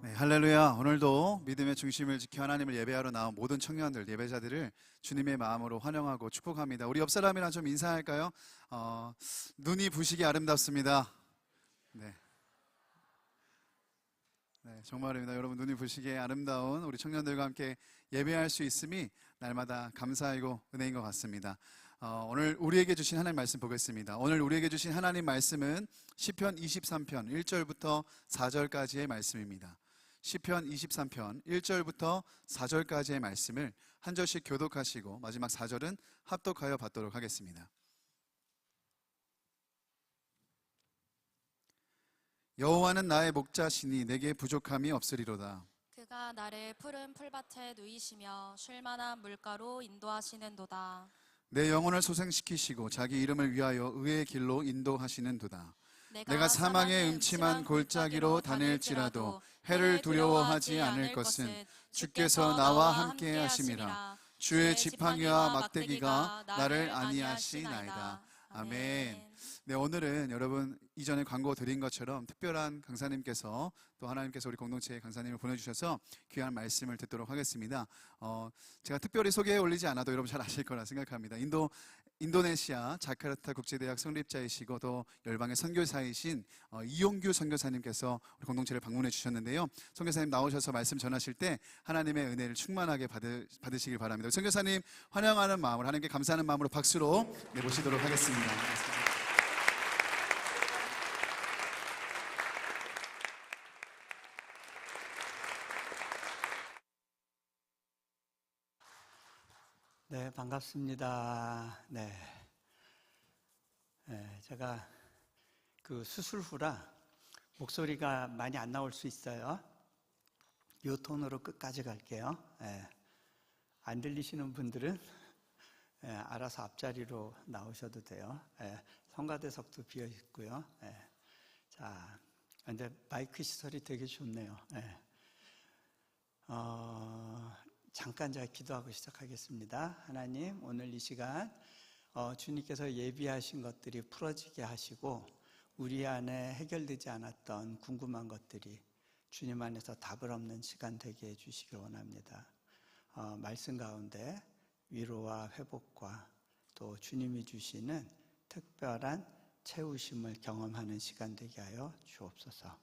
네, 할렐루야. 오늘도 믿음의 중심을 지켜 하나님을 예배하러 나온 모든 청년들, 예배자들을 주님의 마음으로 환영하고 축복합니다. 우리 옆 사람이랑 좀 인사할까요? 눈이 부시기 아름답습니다. 네. 네, 정말입니다. 여러분, 눈이 부시기에 아름다운 우리 청년들과 함께 예배할 수 있음이 날마다 감사이고 은혜인 것 같습니다. 오늘 우리에게 주신 하나님 말씀 보겠습니다. 오늘 우리에게 주신 하나님 말씀은 시편 23편 1절부터 4절까지의 말씀입니다. 시편 23편 1절부터 4절까지의 말씀을 한 절씩 교독하시고 마지막 4절은 합독하여 받도록 하겠습니다. 여호와는 나의 목자시니 내게 부족함이 없으리로다. 그가 나를 푸른 풀밭에 누이시며 쉴만한 물가로 인도하시는도다. 내 영혼을 소생시키시고 자기 이름을 위하여 의의 길로 인도하시는도다. 내가 사망의 음침한 골짜기로 다닐지라도 해를 두려워하지 않을 것은 주께서 나와 함께 하심이라. 주의 지팡이와 막대기가 나를 안위하시나이다. 아멘. 네, 오늘은 여러분 이전에 광고 드린 것처럼 특별한 강사님께서 또 하나님께서 우리 공동체에 강사님을 보내주셔서 귀한 말씀을 듣도록 하겠습니다. 제가 특별히 소개해 올리지 않아도 여러분 잘 아실 거라 생각합니다. 인도네시아 자카르타 국제대학 성립자이시고 또 열방의 선교사이신 이용규 선교사님께서 우리 공동체를 방문해 주셨는데요. 선교사님 나오셔서 말씀 전하실 때 하나님의 은혜를 충만하게 받으시길 바랍니다. 선교사님 환영하는 마음으로 하나님께 감사하는 마음으로 박수로 모시도록 하겠습니다. 네, 반갑습니다. 네. 제가 그 수술 후라 목소리가 많이 안 나올 수 있어요. 이 톤으로 끝까지 갈게요. 안 들리시는 분들은 알아서 앞자리로 나오셔도 돼요. 성가대석도 비어 있고요. 자, 근데 마이크 시설이 되게 좋네요. 잠깐 제가 기도하고 시작하겠습니다. 하나님, 오늘 이 시간 주님께서 예비하신 것들이 풀어지게 하시고 우리 안에 해결되지 않았던 궁금한 것들이 주님 안에서 답을 없는 시간 되게 해주시길 원합니다. 말씀 가운데 위로와 회복과 또 주님이 주시는 특별한 채우심을 경험하는 시간 되게 하여 주옵소서.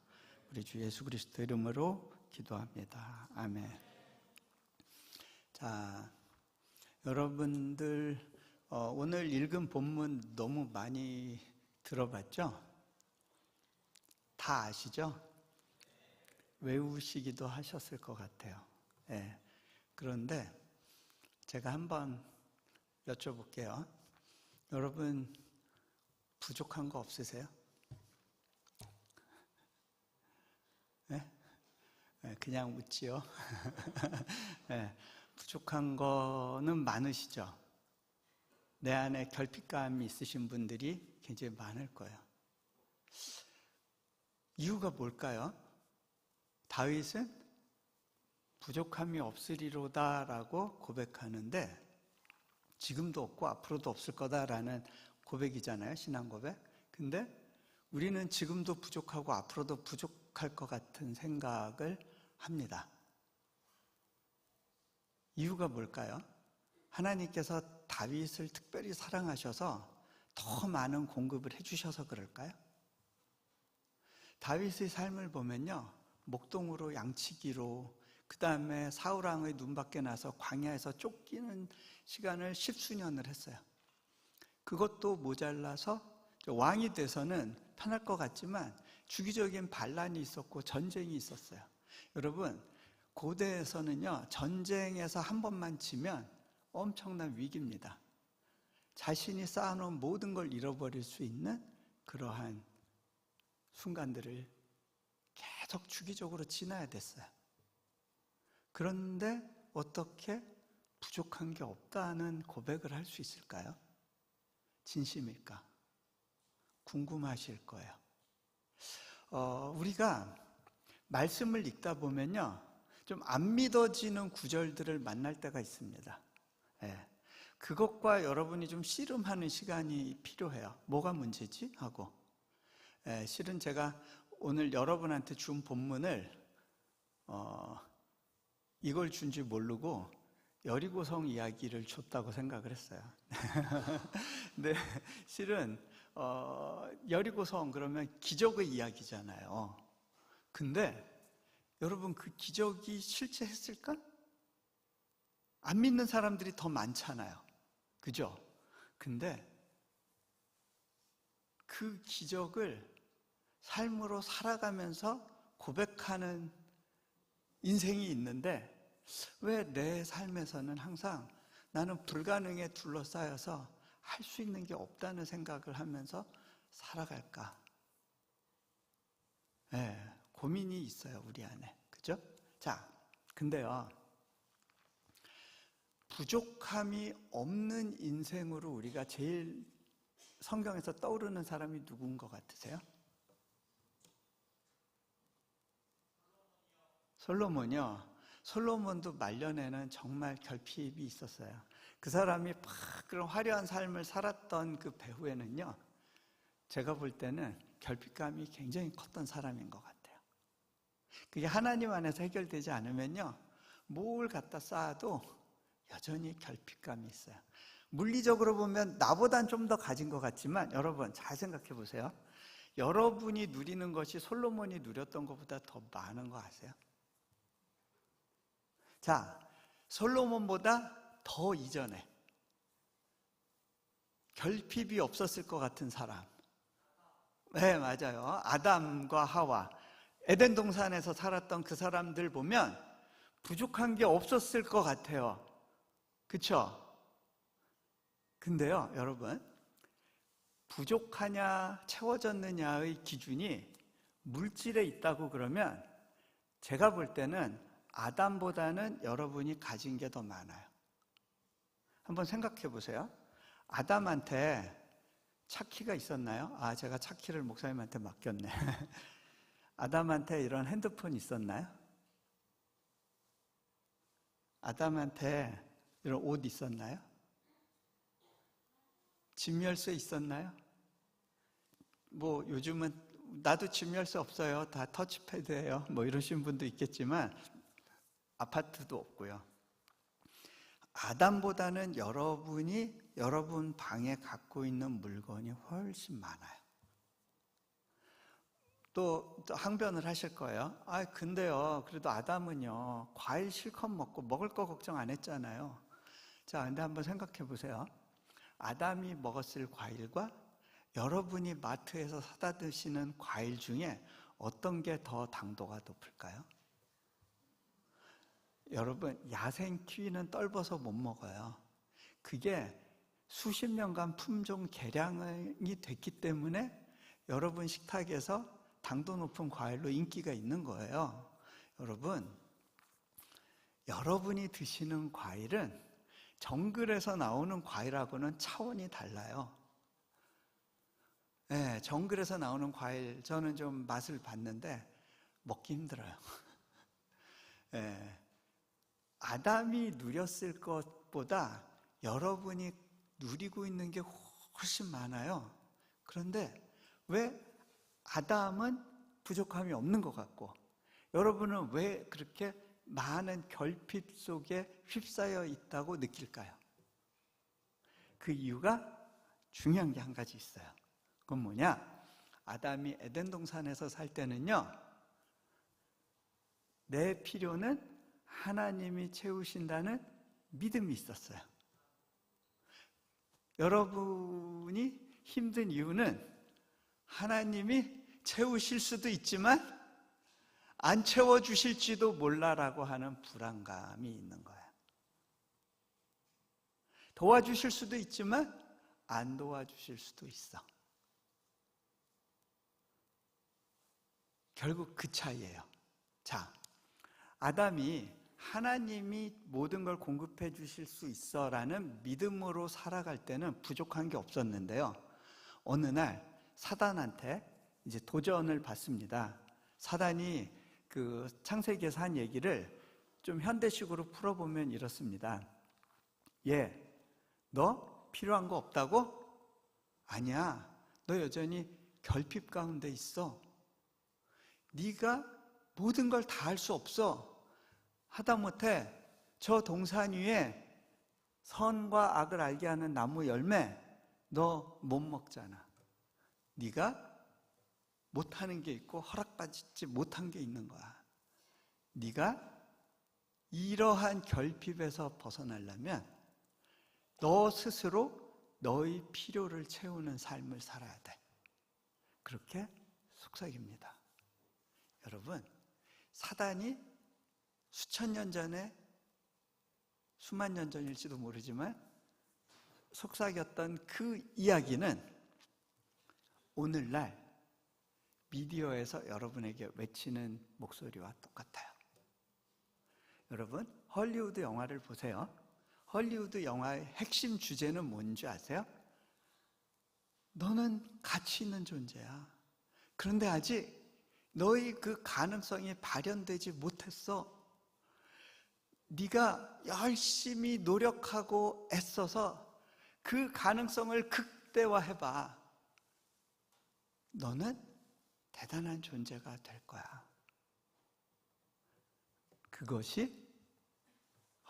우리 주 예수 그리스도 이름으로 기도합니다. 아멘. 자, 여러분들 오늘 읽은 본문 너무 많이 들어봤죠? 다 아시죠? 외우시기도 하셨을 것 같아요. 그런데 제가 한번 여쭤볼게요. 여러분 부족한 거 없으세요? 그냥 웃지요. 부족한 거는 많으시죠? 내 안에 결핍감이 있으신 분들이 굉장히 많을 거예요. 이유가 뭘까요? 다윗은 부족함이 없으리로다라고 고백하는데 지금도 없고 앞으로도 없을 거다라는 고백이잖아요, 신앙 고백. 근데 우리는 지금도 부족하고 앞으로도 부족할 것 같은 생각을 합니다. 이유가 뭘까요? 하나님께서 다윗을 특별히 사랑하셔서 더 많은 공급을 해주셔서 그럴까요? 다윗의 삶을 보면요, 목동으로 양치기로 그 다음에 사울왕의 눈밖에 나서 광야에서 쫓기는 시간을 10수년을 했어요. 그것도 모자라서 왕이 돼서는 편할 것 같지만 주기적인 반란이 있었고 전쟁이 있었어요. 여러분, 고대에서는요, 전쟁에서 한 번만 지면 엄청난 위기입니다. 자신이 쌓아놓은 모든 걸 잃어버릴 수 있는 그러한 순간들을 계속 주기적으로 지나야 됐어요. 그런데 어떻게 부족한 게 없다는 고백을 할 수 있을까요? 진심일까? 궁금하실 거예요. 우리가 말씀을 읽다 보면요, 좀 안 믿어지는 구절들을 만날 때가 있습니다. 그것과 여러분이 좀 씨름하는 시간이 필요해요. 뭐가 문제지? 하고. 실은 제가 오늘 여러분한테 준 본문을 이걸 준지 모르고 여리고성 이야기를 줬다고 생각을 했어요. 근데 실은 여리고성 그러면 기적의 이야기잖아요. 근데 여러분, 그 기적이 실제 했을까? 안 믿는 사람들이 더 많잖아요. 그죠? 근데 그 기적을 삶으로 살아가면서 고백하는 인생이 있는데, 왜 내 삶에서는 항상 나는 불가능에 둘러싸여서 할 수 있는 게 없다는 생각을 하면서 살아갈까? 네, 고민이 있어요, 우리 안에. 그죠? 자, 근데요, 부족함이 없는 인생으로 우리가 제일 성경에서 떠오르는 사람이 누군 것 같으세요? 솔로몬이요. 솔로몬도 말년에는 정말 결핍이 있었어요. 그 사람이 막 그런 화려한 삶을 살았던 그 배후에는요, 제가 볼 때는 결핍감이 굉장히 컸던 사람인 것 같아요. 그게 하나님 안에서 해결되지 않으면요, 뭘 갖다 쌓아도 여전히 결핍감이 있어요. 물리적으로 보면 나보단 좀 더 가진 것 같지만, 여러분 잘 생각해 보세요. 여러분이 누리는 것이 솔로몬이 누렸던 것보다 더 많은 거 아세요? 자, 솔로몬보다 더 이전에 결핍이 없었을 것 같은 사람. 네, 맞아요. 아담과 하와, 에덴 동산에서 살았던 그 사람들 보면 부족한 게 없었을 것 같아요. 그렇죠? 근데요, 여러분, 부족하냐 채워졌느냐의 기준이 물질에 있다고 그러면 제가 볼 때는 아담보다는 여러분이 가진 게 더 많아요. 한번 생각해 보세요. 아담한테 차키가 있었나요? 제가 차키를 목사님한테 맡겼네. 아담한테 이런 핸드폰 있었나요? 아담한테 이런 옷 있었나요? 집 열쇠 있었나요? 뭐 요즘은 나도 집 열쇠 없어요, 다 터치패드예요, 뭐 이러신 분도 있겠지만 아파트도 없고요. 아담보다는 여러분 방에 갖고 있는 물건이 훨씬 많아요. 또 항변을 하실 거예요. 근데요, 그래도 아담은요, 과일 실컷 먹고 먹을 거 걱정 안 했잖아요. 자, 근데 한번 생각해 보세요. 아담이 먹었을 과일과 여러분이 마트에서 사다 드시는 과일 중에 어떤 게 더 당도가 높을까요? 여러분, 야생 키위는 떫어서 못 먹어요. 그게 수십 년간 품종 개량이 됐기 때문에 여러분 식탁에서 당도 높은 과일로 인기가 있는 거예요. 여러분이 드시는 과일은 정글에서 나오는 과일하고는 차원이 달라요. 네, 정글에서 나오는 과일, 저는 좀 맛을 봤는데 먹기 힘들어요. 네, 아담이 누렸을 것보다 여러분이 누리고 있는 게 훨씬 많아요. 그런데 왜 아담은 부족함이 없는 것 같고 여러분은 왜 그렇게 많은 결핍 속에 휩싸여 있다고 느낄까요? 그 이유가 중요한 게 한 가지 있어요. 그건 뭐냐? 아담이 에덴 동산에서 살 때는요, 내 필요는 하나님이 채우신다는 믿음이 있었어요. 여러분이 힘든 이유는 하나님이 채우실 수도 있지만 안 채워주실지도 몰라라고 하는 불안감이 있는 거예요. 도와주실 수도 있지만 안 도와주실 수도 있어. 결국 그 차이예요. 자, 아담이 하나님이 모든 걸 공급해 주실 수 있어 라는 믿음으로 살아갈 때는 부족한 게 없었는데요, 어느 날 사단한테 이제 도전을 받습니다. 사단이 그 창세기에서 한 얘기를 좀 현대식으로 풀어보면 이렇습니다. 너 필요한 거 없다고? 아니야, 너 여전히 결핍 가운데 있어. 네가 모든 걸 다 할 수 없어. 하다못해 저 동산 위에 선과 악을 알게 하는 나무 열매 너 못 먹잖아. 네가 못하는 게 있고 허락받지 못한 게 있는 거야. 네가 이러한 결핍에서 벗어나려면 너 스스로 너의 필요를 채우는 삶을 살아야 돼. 그렇게 속삭입니다. 여러분, 사단이 수천 년 전에, 수만 년 전일지도 모르지만 속삭였던 그 이야기는 오늘날 미디어에서 여러분에게 외치는 목소리와 똑같아요. 여러분, 헐리우드 영화를 보세요. 헐리우드 영화의 핵심 주제는 뭔지 아세요? 너는 가치 있는 존재야. 그런데 아직 너의 그 가능성이 발현되지 못했어. 네가 열심히 노력하고 애써서 그 가능성을 극대화해봐. 너는 대단한 존재가 될 거야. 그것이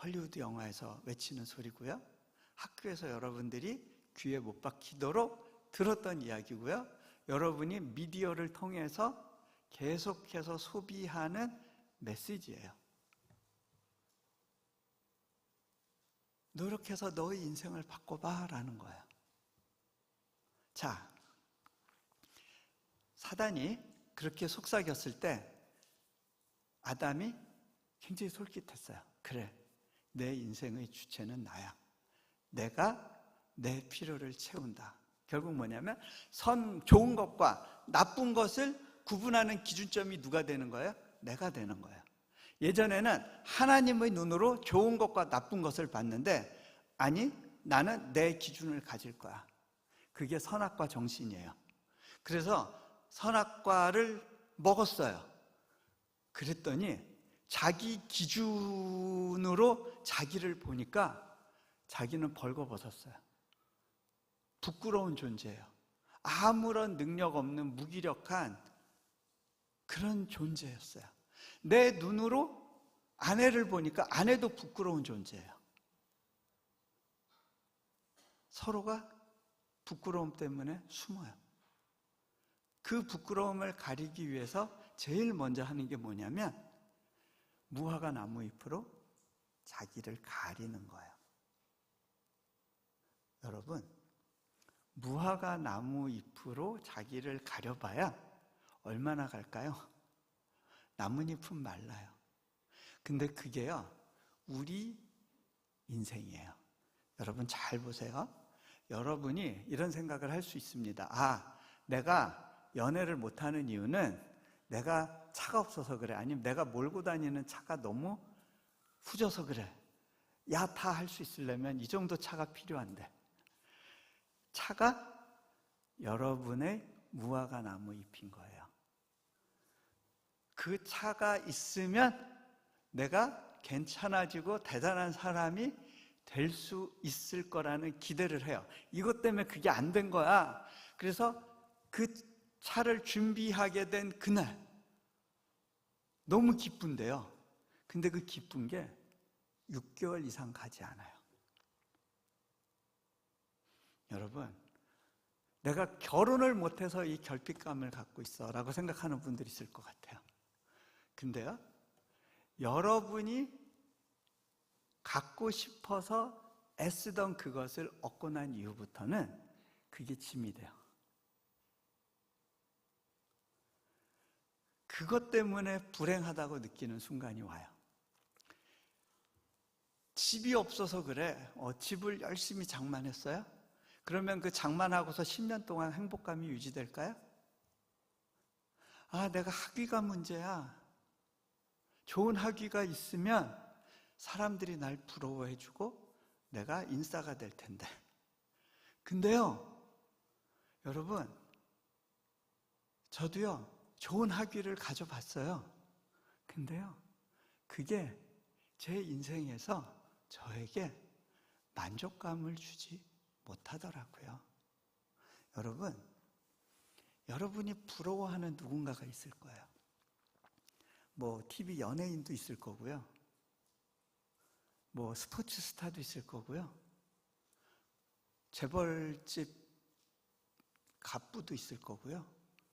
헐리우드 영화에서 외치는 소리고요. 학교에서 여러분들이 귀에 못 박히도록 들었던 이야기고요. 여러분이 미디어를 통해서 계속해서 소비하는 메시지예요. 노력해서 너의 인생을 바꿔봐 라는 거예요. 자, 사단이 그렇게 속삭였을 때 아담이 굉장히 솔깃했어요. 그래, 내 인생의 주체는 나야. 내가 내 필요를 채운다. 결국 뭐냐면 좋은 것과 나쁜 것을 구분하는 기준점이 누가 되는 거예요? 내가 되는 거예요. 예전에는 하나님의 눈으로 좋은 것과 나쁜 것을 봤는데, 아니, 나는 내 기준을 가질 거야. 그게 선악과 정신이에요. 그래서 선악과를 먹었어요. 그랬더니 자기 기준으로 자기를 보니까 자기는 벌거벗었어요. 부끄러운 존재예요. 아무런 능력 없는 무기력한 그런 존재였어요. 내 눈으로 아내를 보니까 아내도 부끄러운 존재예요. 서로가 부끄러움 때문에 숨어요. 그 부끄러움을 가리기 위해서 제일 먼저 하는 게 뭐냐면 무화과 나무 잎으로 자기를 가리는 거예요. 여러분, 무화과 나무 잎으로 자기를 가려봐야 얼마나 갈까요? 나뭇잎은 말라요. 근데 그게요, 우리 인생이에요. 여러분 잘 보세요. 여러분이 이런 생각을 할 수 있습니다. 아, 내가 연애를 못하는 이유는 내가 차가 없어서 그래. 아니면 내가 몰고 다니는 차가 너무 후져서 그래. 야타 할 수 있으려면 이 정도 차가 필요한데. 차가 여러분의 무화과 나무 잎인 거예요. 그 차가 있으면 내가 괜찮아지고 대단한 사람이 될 수 있을 거라는 기대를 해요. 이것 때문에 그게 안 된 거야. 그래서 그 차를 준비하게 된 그날 너무 기쁜데요. 근데 그 기쁜 게 6개월 이상 가지 않아요. 여러분, 내가 결혼을 못해서 이 결핍감을 갖고 있어 라고 생각하는 분들이 있을 것 같아요. 근데요, 여러분이 갖고 싶어서 애쓰던 그것을 얻고 난 이후부터는 그게 짐이 돼요. 그것 때문에 불행하다고 느끼는 순간이 와요. 집이 없어서 그래. 집을 열심히 장만했어요? 그러면 그 장만하고서 10년 동안 행복감이 유지될까요? 아, 내가 학위가 문제야. 좋은 학위가 있으면 사람들이 날 부러워해주고 내가 인싸가 될 텐데. 근데요, 여러분, 저도요, 좋은 학위를 가져봤어요. 근데요, 그게 제 인생에서 저에게 만족감을 주지 못하더라고요. 여러분, 여러분이 부러워하는 누군가가 있을 거예요. 뭐 TV 연예인도 있을 거고요. 뭐 스포츠 스타도 있을 거고요. 재벌집 갑부도 있을 거고요.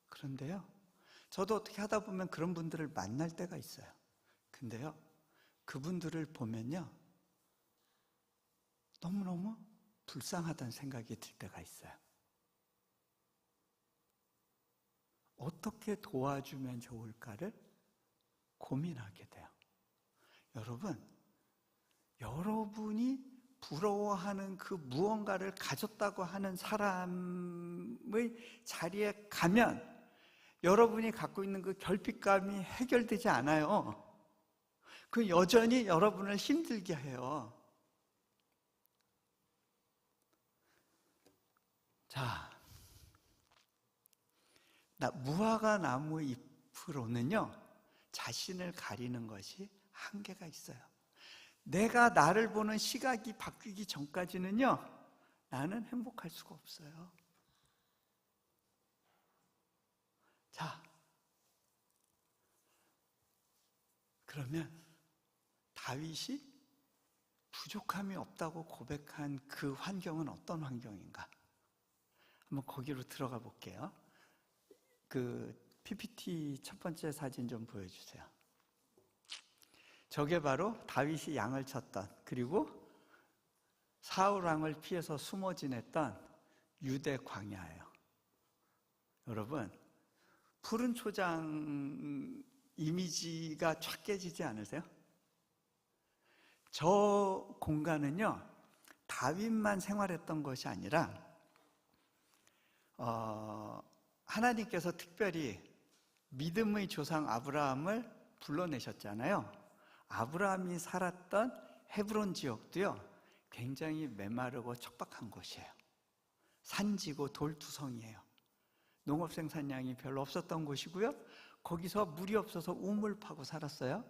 그런데요, 저도 어떻게 하다 보면 그런 분들을 만날 때가 있어요. 근데요, 그분들을 보면요, 너무너무 불쌍하다는 생각이 들 때가 있어요. 어떻게 도와주면 좋을까를 고민하게 돼요. 여러분이 부러워하는 그 무언가를 가졌다고 하는 사람의 자리에 가면 여러분이 갖고 있는 그 결핍감이 해결되지 않아요. 그 여전히 여러분을 힘들게 해요. 자, 무화과 나무 잎으로는요, 자신을 가리는 것이 한계가 있어요. 내가 나를 보는 시각이 바뀌기 전까지는요, 나는 행복할 수가 없어요. 자, 그러면 다윗이 부족함이 없다고 고백한 그 환경은 어떤 환경인가? 한번 거기로 들어가 볼게요. 그 PPT 첫 번째 사진 좀 보여주세요. 저게 바로 다윗이 양을 쳤던, 그리고 사울 왕을 피해서 숨어 지냈던 유대 광야예요. 여러분, 푸른 초장 이미지가 쫙 깨지지 않으세요? 저 공간은요, 다윗만 생활했던 것이 아니라 하나님께서 특별히 믿음의 조상 아브라함을 불러내셨잖아요. 아브라함이 살았던 헤브론 지역도요, 굉장히 메마르고 척박한 곳이에요. 산지고 돌투성이에요. 농업 생산량이 별로 없었던 곳이고요, 거기서 물이 없어서 우물 파고 살았어요.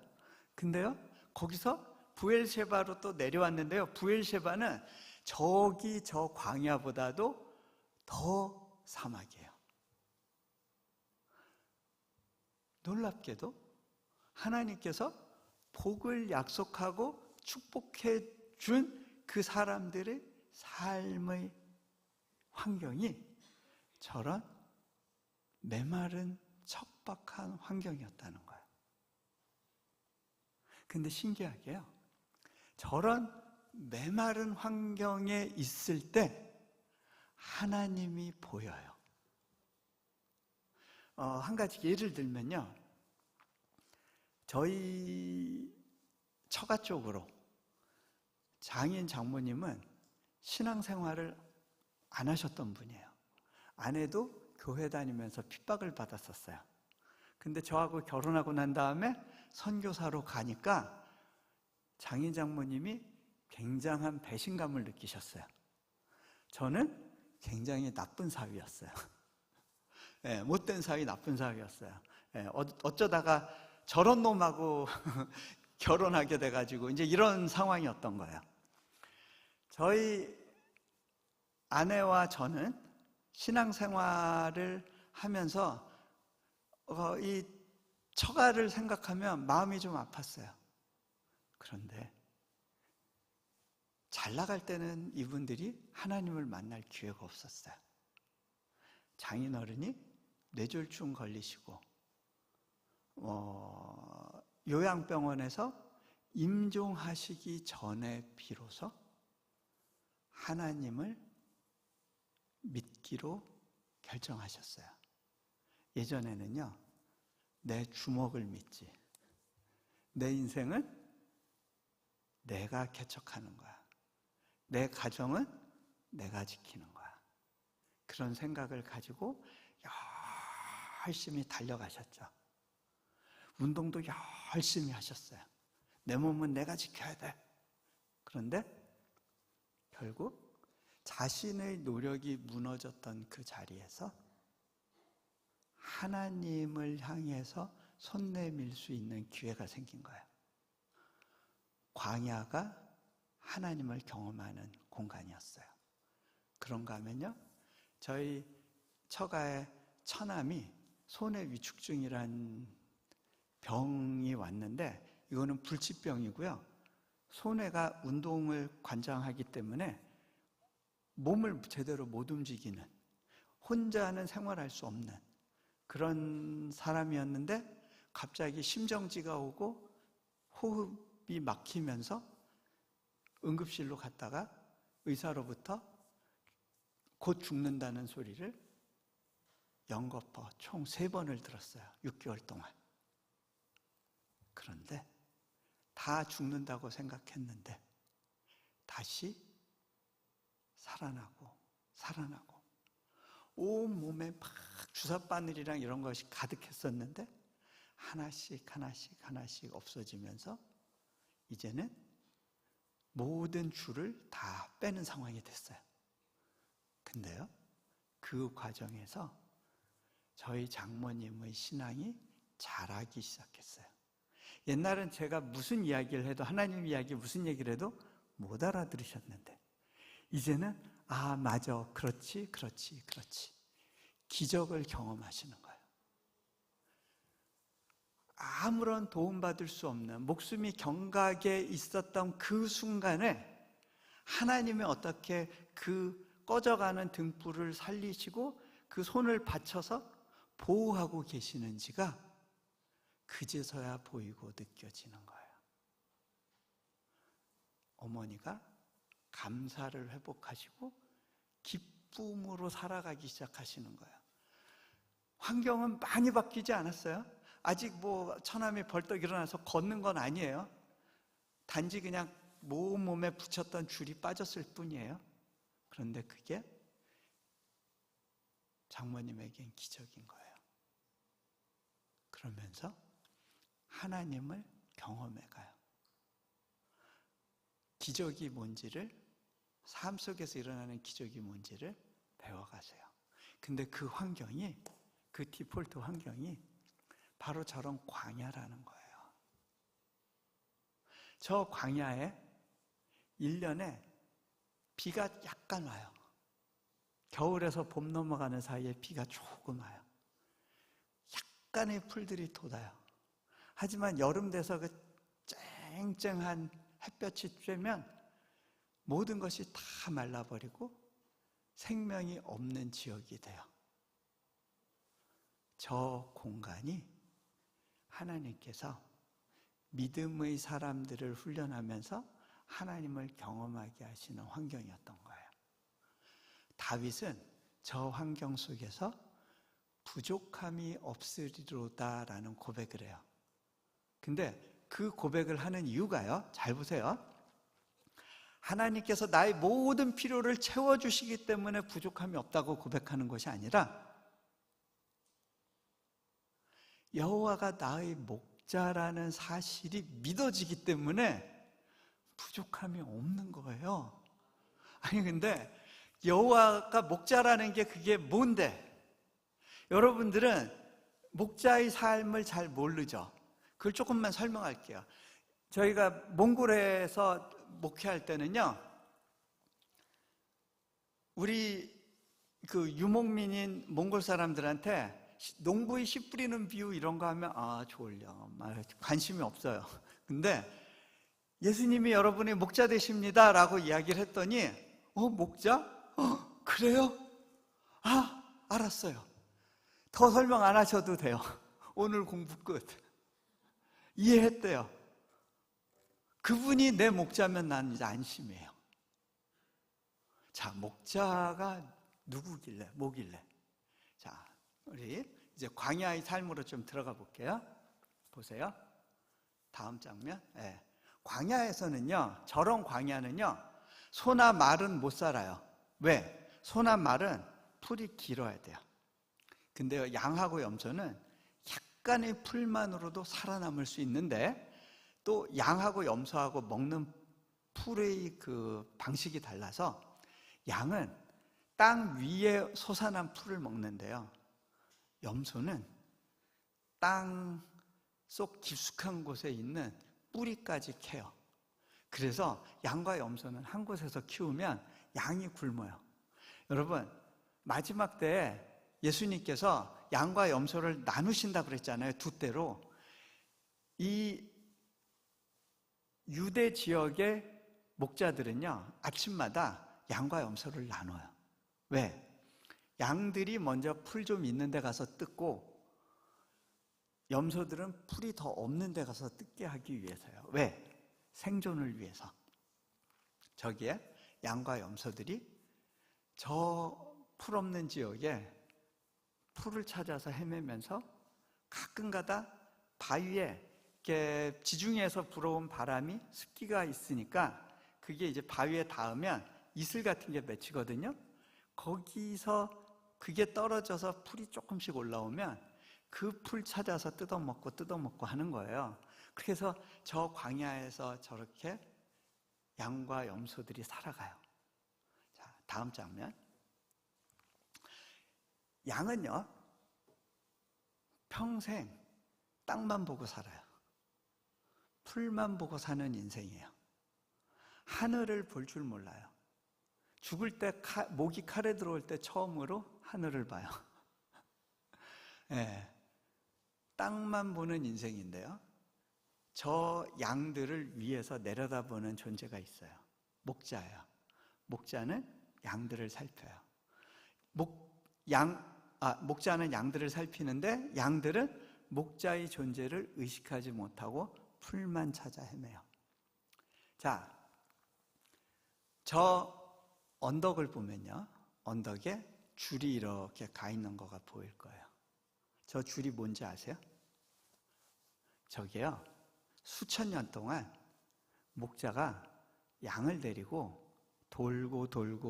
근데요, 거기서 부엘셰바로 또 내려왔는데요, 부엘셰바는 저기 저 광야보다도 더 사막이에요. 놀랍게도 하나님께서 복을 약속하고 축복해 준 그 사람들의 삶의 환경이 저런 메마른 척박한 환경이었다는 거예요. 근데 신기하게요, 저런 메마른 환경에 있을 때 하나님이 보여요. 한 가지 예를 들면요, 저희 처가 쪽으로 장인 장모님은 신앙생활을 안 하셨던 분이에요. 아내도 교회 다니면서 핍박을 받았었어요. 근데 저하고 결혼하고 난 다음에 선교사로 가니까 장인 장모님이 굉장한 배신감을 느끼셨어요. 저는 굉장히 나쁜 사위였어요. 네, 못된 사위, 나쁜 사위였어요. 네, 어쩌다가 저런 놈하고 결혼하게 돼가지고 이제 이런 상황이었던 거예요. 저희 아내와 저는 신앙생활을 하면서 이 처가를 생각하면 마음이 좀 아팠어요. 그런데 잘 나갈 때는 이분들이 하나님을 만날 기회가 없었어요. 장인어른이 뇌졸중 걸리시고 요양병원에서 임종하시기 전에 비로소 하나님을 믿기로 결정하셨어요. 예전에는요, 내 주먹을 믿지, 내 인생은 내가 개척하는 거야, 내 가정은 내가 지키는 거야, 그런 생각을 가지고 열심히 달려가셨죠. 운동도 열심히 하셨어요. 내 몸은 내가 지켜야 돼. 그런데 결국 자신의 노력이 무너졌던 그 자리에서 하나님을 향해서 손 내밀 수 있는 기회가 생긴 거예요. 광야가 하나님을 경험하는 공간이었어요. 그런가 하면요, 저희 처가의 처남이 손해 위축증이란 병이 왔는데, 이거는 불치병이고요, 소뇌가 운동을 관장하기 때문에 몸을 제대로 못 움직이는, 혼자는 생활할 수 없는 그런 사람이었는데 갑자기 심정지가 오고 호흡이 막히면서 응급실로 갔다가 의사로부터 곧 죽는다는 소리를 연거푸 총 3번을 들었어요. 6개월 동안. 그런데 다 죽는다고 생각했는데 다시 살아나고 온몸에 막 주사바늘이랑 이런 것이 가득했었는데 하나씩 없어지면서 이제는 모든 줄을 다 빼는 상황이 됐어요. 근데요, 그 과정에서 저희 장모님의 신앙이 자라기 시작했어요. 옛날엔 제가 무슨 이야기를 해도, 하나님 이야기 무슨 얘기를 해도 못 알아들으셨는데 이제는 맞아, 그렇지 기적을 경험하시는 거예요. 아무런 도움받을 수 없는 목숨이 경각에 있었던 그 순간에 하나님이 어떻게 그 꺼져가는 등불을 살리시고 그 손을 받쳐서 보호하고 계시는지가 그제서야 보이고 느껴지는 거예요. 어머니가 감사를 회복하시고 기쁨으로 살아가기 시작하시는 거예요. 환경은 많이 바뀌지 않았어요. 아직 처남이 벌떡 일어나서 걷는 건 아니에요. 단지 그냥 몸에 붙였던 줄이 빠졌을 뿐이에요. 그런데 그게 장모님에겐 기적인 거예요. 그러면서 하나님을 경험해가요. 기적이 뭔지를, 삶 속에서 일어나는 기적이 뭔지를 배워가세요. 근데 그 환경이, 그 디폴트 환경이 바로 저런 광야라는 거예요. 저 광야에 1년에 비가 약간 와요. 겨울에서 봄 넘어가는 사이에 비가 조금 와요. 약간의 풀들이 돋아요. 하지만 여름 돼서 그 쨍쨍한 햇볕이 쬐면 모든 것이 다 말라버리고 생명이 없는 지역이 돼요. 저 공간이 하나님께서 믿음의 사람들을 훈련하면서 하나님을 경험하게 하시는 환경이었던 거예요. 다윗은 저 환경 속에서 부족함이 없으리로다라는 고백을 해요. 근데 그 고백을 하는 이유가요, 잘 보세요. 하나님께서 나의 모든 필요를 채워주시기 때문에 부족함이 없다고 고백하는 것이 아니라 여호와가 나의 목자라는 사실이 믿어지기 때문에 부족함이 없는 거예요. 아니 근데 여호와가 목자라는 게 그게 뭔데? 여러분들은 목자의 삶을 잘 모르죠. 그걸 조금만 설명할게요. 저희가 몽골에서 목회할 때는요, 우리 그 유목민인 몽골 사람들한테 농부의 씨 뿌리는 비유 이런 거 하면 졸려, 관심이 없어요. 근데 예수님이 여러분의 목자 되십니다 라고 이야기를 했더니 목자? 그래요? 알았어요. 더 설명 안 하셔도 돼요. 오늘 공부 끝. 이해했대요. 그분이 내 목자면 난 이제 안심해요. 자, 목자가 누구길래, 뭐길래? 자, 우리 이제 광야의 삶으로 좀 들어가 볼게요. 보세요. 다음 장면. 네. 광야에서는요, 저런 광야는요, 소나 말은 못 살아요. 왜? 소나 말은 풀이 길어야 돼요. 근데요, 양하고 염소는 약간의 풀만으로도 살아남을 수 있는데, 또 양하고 염소하고 먹는 풀의 그 방식이 달라서 양은 땅 위에 솟아난 풀을 먹는데요, 염소는 땅 속 깊숙한 곳에 있는 뿌리까지 캐요. 그래서 양과 염소는 한 곳에서 키우면 양이 굶어요. 여러분, 마지막 때에 예수님께서 양과 염소를 나누신다 그랬잖아요. 두 떼로. 이 유대 지역의 목자들은요, 아침마다 양과 염소를 나눠요. 왜? 양들이 먼저 풀 좀 있는 데 가서 뜯고 염소들은 풀이 더 없는 데 가서 뜯게 하기 위해서요. 왜? 생존을 위해서. 저기에 양과 염소들이 저 풀 없는 지역에 풀을 찾아서 헤매면서 가끔가다 바위에 이렇게 지중해에서 불어온 바람이 습기가 있으니까 그게 이제 바위에 닿으면 이슬 같은 게 맺히거든요. 거기서 그게 떨어져서 풀이 조금씩 올라오면 그 풀 찾아서 뜯어먹고 하는 거예요. 그래서 저 광야에서 저렇게 양과 염소들이 살아가요. 자, 다음 장면. 양은요, 평생 땅만 보고 살아요. 풀만 보고 사는 인생이에요. 하늘을 볼 줄 몰라요. 죽을 때 목이 칼에 들어올 때 처음으로 하늘을 봐요. 네, 땅만 보는 인생인데요, 저 양들을 위에서 내려다보는 존재가 있어요. 목자예요. 목자는 양들을 살펴요. 목자는 양들을 살피는데 양들은 목자의 존재를 의식하지 못하고 풀만 찾아 헤매요. 자, 저 언덕을 보면요, 언덕에 줄이 이렇게 가 있는 거가 보일 거예요. 저 줄이 뭔지 아세요? 저게요, 수천 년 동안 목자가 양을 데리고 돌고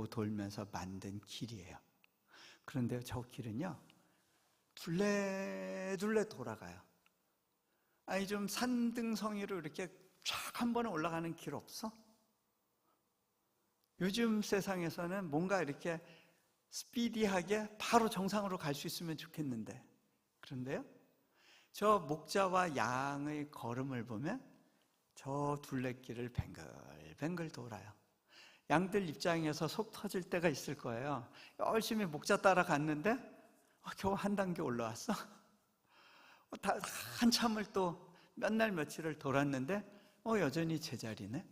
돌면서 만든 길이에요. 그런데 저 길은요, 둘레둘레 돌아가요. 아니, 좀 산등성이로 이렇게 쫙 한 번에 올라가는 길 없어? 요즘 세상에서는 뭔가 이렇게 스피디하게 바로 정상으로 갈 수 있으면 좋겠는데, 그런데요, 저 목자와 양의 걸음을 보면 저 둘레길을 뱅글뱅글 돌아요. 양들 입장에서 속 터질 때가 있을 거예요. 열심히 목자 따라갔는데 겨우 한 단계 올라왔어? 한참을 또 몇 날 며칠을 돌았는데 여전히 제자리네?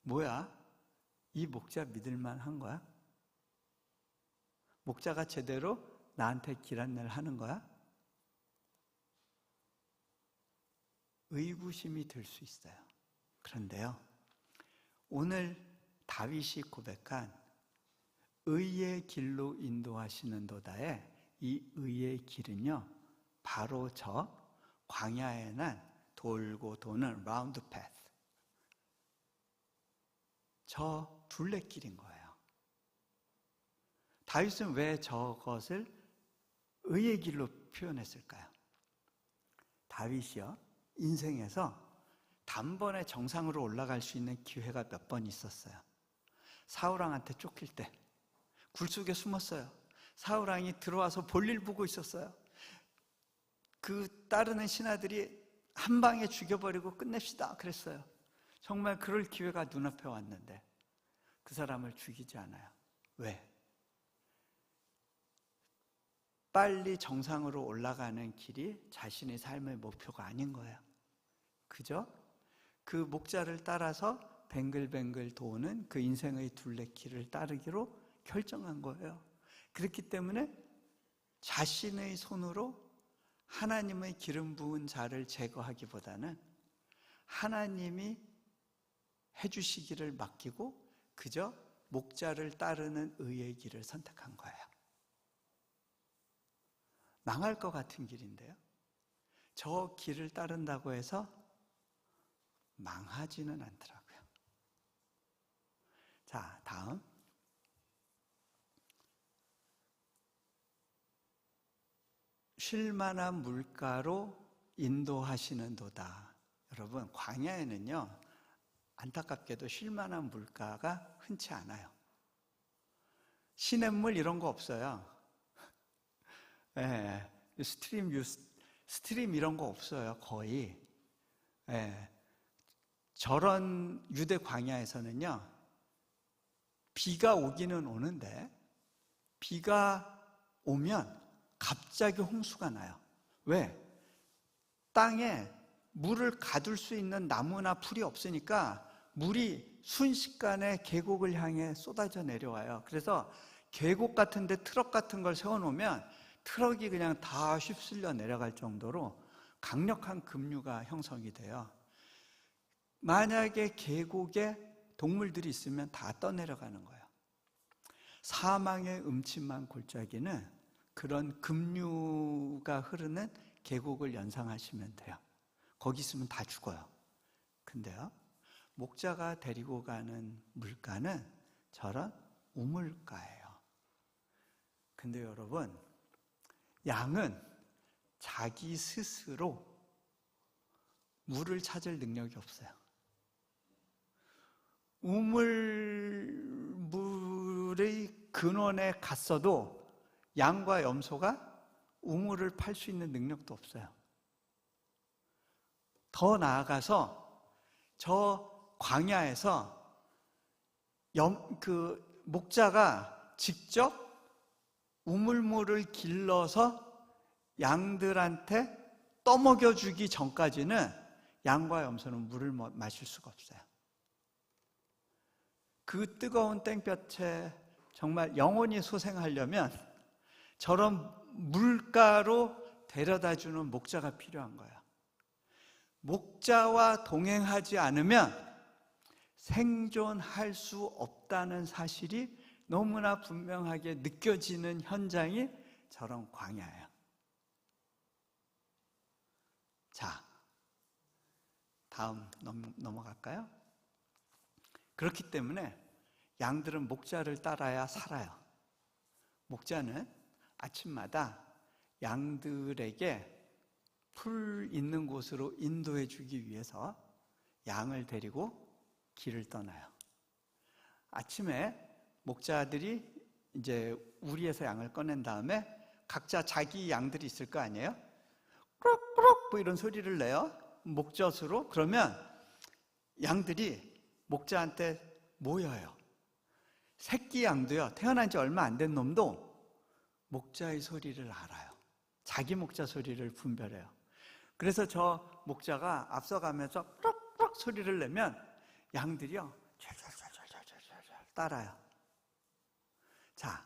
뭐야? 이 목자 믿을만 한 거야? 목자가 제대로 나한테 길 안내를 하는 거야? 의구심이 들 수 있어요. 그런데요, 오늘 다윗이 고백한 의의 길로 인도하시는 도다의 이 의의 길은요, 바로 저 광야에 난 돌고 도는 라운드 패스, 저 둘레길인 거예요. 다윗은 왜 저것을 의의 길로 표현했을까요? 다윗이요, 인생에서 단번에 정상으로 올라갈 수 있는 기회가 몇 번 있었어요. 사울왕한테 쫓길 때 굴속에 숨었어요. 사울왕이 들어와서 볼일 보고 있었어요. 그 따르는 신하들이 한 방에 죽여버리고 끝냅시다 그랬어요. 정말 그럴 기회가 눈앞에 왔는데 그 사람을 죽이지 않아요. 왜? 빨리 정상으로 올라가는 길이 자신의 삶의 목표가 아닌 거예요. 그죠? 그 목자를 따라서 뱅글뱅글 도는 그 인생의 둘레길을 따르기로 결정한 거예요. 그렇기 때문에 자신의 손으로 하나님의 기름 부은 자를 제거하기보다는 하나님이 해주시기를 맡기고 그저 목자를 따르는 의의 길을 선택한 거예요. 망할 것 같은 길인데요, 저 길을 따른다고 해서 망하지는 않더라고요. 자, 다음. 쉴만한 물가로 인도하시는도다. 여러분, 광야에는요, 안타깝게도 쉴만한 물가가 흔치 않아요. 시냇물 이런 거 없어요. 네, 스트림 이런 거 없어요, 거의. 네. 저런 유대 광야에서는요, 비가 오기는 오는데 비가 오면 갑자기 홍수가 나요. 왜? 땅에 물을 가둘 수 있는 나무나 풀이 없으니까 물이 순식간에 계곡을 향해 쏟아져 내려와요. 그래서 계곡 같은 데 트럭 같은 걸 세워놓으면 트럭이 그냥 다 휩쓸려 내려갈 정도로 강력한 급류가 형성이 돼요. 만약에 계곡에 동물들이 있으면 다 떠내려가는 거예요. 사망의 음침한 골짜기는 그런 급류가 흐르는 계곡을 연상하시면 돼요. 거기 있으면 다 죽어요. 근데요, 목자가 데리고 가는 물가는 저런 우물가예요. 근데 여러분, 양은 자기 스스로 물을 찾을 능력이 없어요. 우물물의 근원에 갔어도 양과 염소가 우물을 팔 수 있는 능력도 없어요. 더 나아가서 저 광야에서 목자가 직접 우물물을 길러서 양들한테 떠먹여주기 전까지는 양과 염소는 물을 마실 수가 없어요. 그 뜨거운 땡볕에 정말 영원히 소생하려면 저런 물가로 데려다주는 목자가 필요한 거예요. 목자와 동행하지 않으면 생존할 수 없다는 사실이 너무나 분명하게 느껴지는 현장이 저런 광야예요. 자, 다음 넘어갈까요? 그렇기 때문에 양들은 목자를 따라야 살아요. 목자는 아침마다 양들에게 풀 있는 곳으로 인도해 주기 위해서 양을 데리고 길을 떠나요. 아침에 목자들이 이제 우리에서 양을 꺼낸 다음에 각자 자기 양들이 있을 거 아니에요? 꾸룩꾸룩 뭐 이런 소리를 내요. 목젖으로. 그러면 양들이 목자한테 모여요. 새끼 양도요, 태어난 지 얼마 안 된 놈도 목자의 소리를 알아요. 자기 목자 소리를 분별해요. 그래서 저 목자가 앞서가면서 꾸룩꾸룩 소리를 내면 양들이요 찰찰찰찰찰찰 따라요. 자,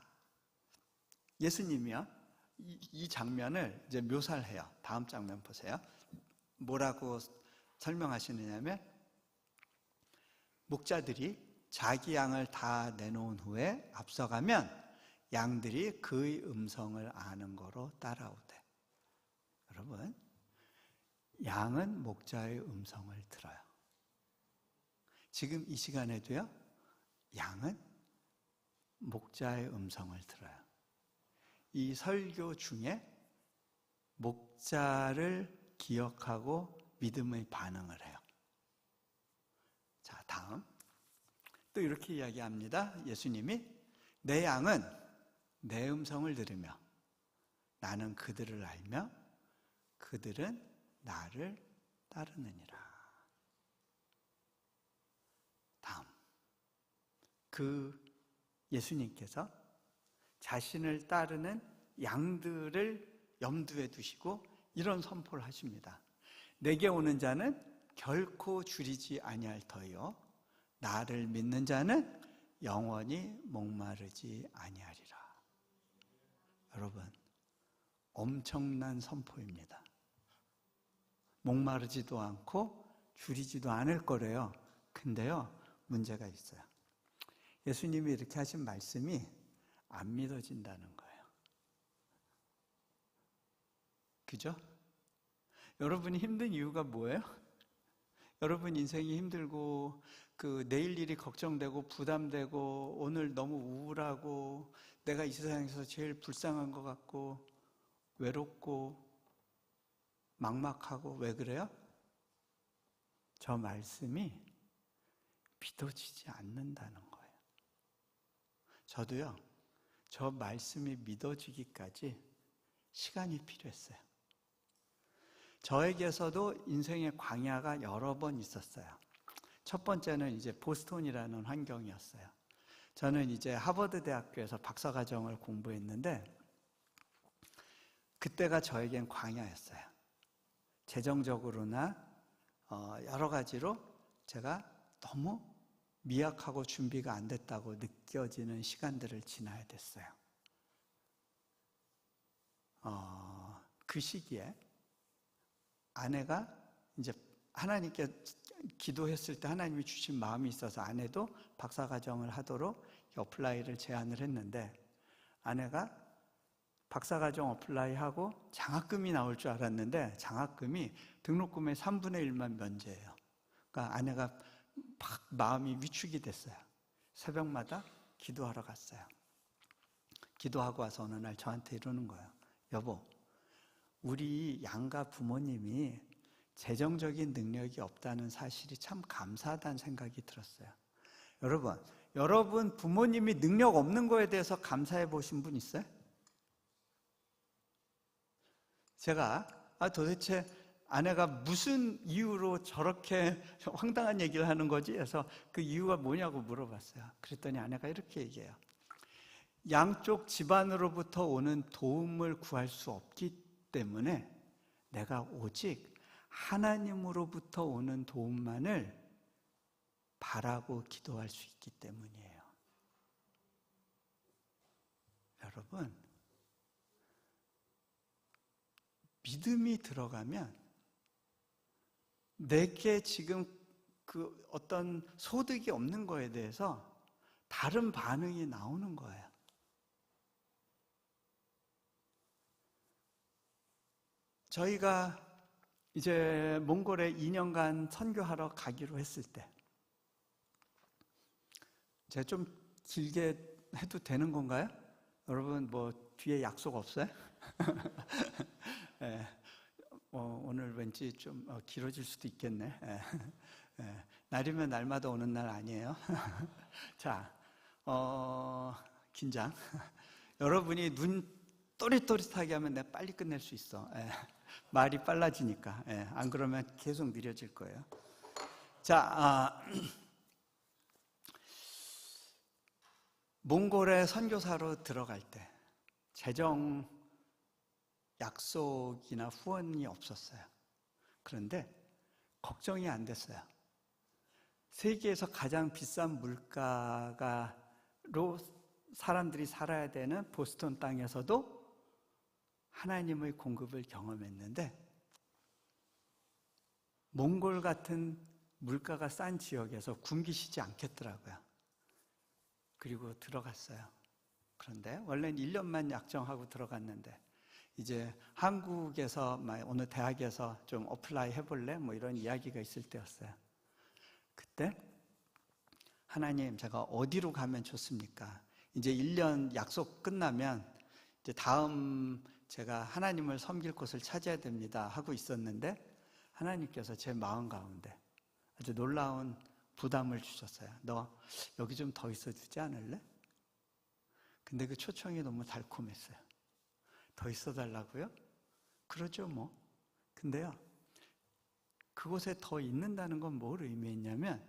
예수님이요 이 장면을 이제 묘사를 해요. 다음 장면 보세요. 뭐라고 설명하시느냐면, 목자들이 자기 양을 다 내놓은 후에 앞서가면 양들이 그의 음성을 아는 거로 따라오대. 여러분, 양은 목자의 음성을 들어요. 지금 이 시간에도요, 양은 목자의 음성을 들어요. 이 설교 중에 목자를 기억하고 믿음의 반응을 해요. 자, 다음. 또 이렇게 이야기합니다. 예수님이 내 양은 내 음성을 들으며 나는 그들을 알며 그들은 나를 따르느니라. 다음. 그 예수님께서 자신을 따르는 양들을 염두에 두시고 이런 선포를 하십니다. 내게 오는 자는 결코 줄이지 아니할 터이요 나를 믿는 자는 영원히 목마르지 아니하리라. 여러분, 엄청난 선포입니다. 목마르지도 않고 줄이지도 않을 거래요. 근데요, 문제가 있어요. 예수님이 이렇게 하신 말씀이 안 믿어진다는 거예요. 그죠? 여러분이 힘든 이유가 뭐예요? 여러분 인생이 힘들고 내일 일이 걱정되고 부담되고 오늘 너무 우울하고 내가 이 세상에서 제일 불쌍한 것 같고 외롭고 막막하고 왜 그래요? 저 말씀이 믿어지지 않는다는 거예요. 저도요, 저 말씀이 믿어지기까지 시간이 필요했어요. 저에게서도 인생의 광야가 여러 번 있었어요. 첫 번째는 이제 보스턴이라는 환경이었어요. 저는 이제 하버드 대학교에서 박사과정을 공부했는데 그때가 저에겐 광야였어요. 재정적으로나 여러 가지로 제가 너무 미약하고 준비가 안 됐다고 느껴지는 시간들을 지나야 됐어요. 그 시기에 아내가 이제 하나님께 기도했을 때 하나님이 주신 마음이 있어서 아내도 박사과정을 하도록 어플라이를 제안을 했는데, 아내가 박사과정 어플라이하고 장학금이 나올 줄 알았는데 장학금이 등록금의 3분의 1만 면제예요. 그러니까 아내가 막 마음이 위축이 됐어요. 새벽마다 기도하러 갔어요. 기도하고 와서 어느 날 저한테 이러는 거예요. 여보, 우리 양가 부모님이 재정적인 능력이 없다는 사실이 참 감사하다는 생각이 들었어요. 여러분 부모님이 능력 없는 거에 대해서 감사해 보신 분 있어요? 제가 도대체 아내가 무슨 이유로 저렇게 황당한 얘기를 하는 거지? 해서 그 이유가 뭐냐고 물어봤어요. 그랬더니 아내가 이렇게 얘기해요. 양쪽 집안으로부터 오는 도움을 구할 수 없기 때문에 내가 오직 하나님으로부터 오는 도움만을 바라고 기도할 수 있기 때문이에요. 여러분, 믿음이 들어가면 내게 지금 그 어떤 소득이 없는 거에 대해서 다른 반응이 나오는 거예요. 저희가 이제 몽골에 2년간 선교하러 가기로 했을 때, 제가 좀 길게 해도 되는 건가요? 여러분 뭐 뒤에 약속 없어요? 네, 오늘 왠지 좀 길어질 수도 있겠네. 네, 날이면 날마다 오는 날 아니에요. 자, 긴장. 여러분이 눈 또릿또릿하게 하면 내가 빨리 끝낼 수 있어. 말이 빨라지니까. 안 그러면 계속 느려질 거예요. 자, 몽골에 선교사로 들어갈 때 재정 약속이나 후원이 없었어요. 그런데 걱정이 안 됐어요. 세계에서 가장 비싼 물가로 사람들이 살아야 되는 보스턴 땅에서도 하나님의 공급을 경험했는데, 몽골 같은 물가가 싼 지역에서 굶기시지 않겠더라고요. 그리고 들어갔어요. 그런데 원래는 1년만 약정하고 들어갔는데, 이제 한국에서 어느 대학에서 좀 어플라이 해볼래? 뭐 이런 이야기가 있을 때였어요. 그때 하나님, 제가 어디로 가면 좋습니까? 이제 1년 약속 끝나면 이제 다음 제가 하나님을 섬길 곳을 찾아야 됩니다 하고 있었는데, 하나님께서 제 마음 가운데 아주 놀라운 부담을 주셨어요. 너 여기 좀 더 있어주지 않을래? 근데 그 초청이 너무 달콤했어요. 더 있어달라고요? 그러죠 뭐. 근데요, 그곳에 더 있는다는 건 뭘 의미했냐면,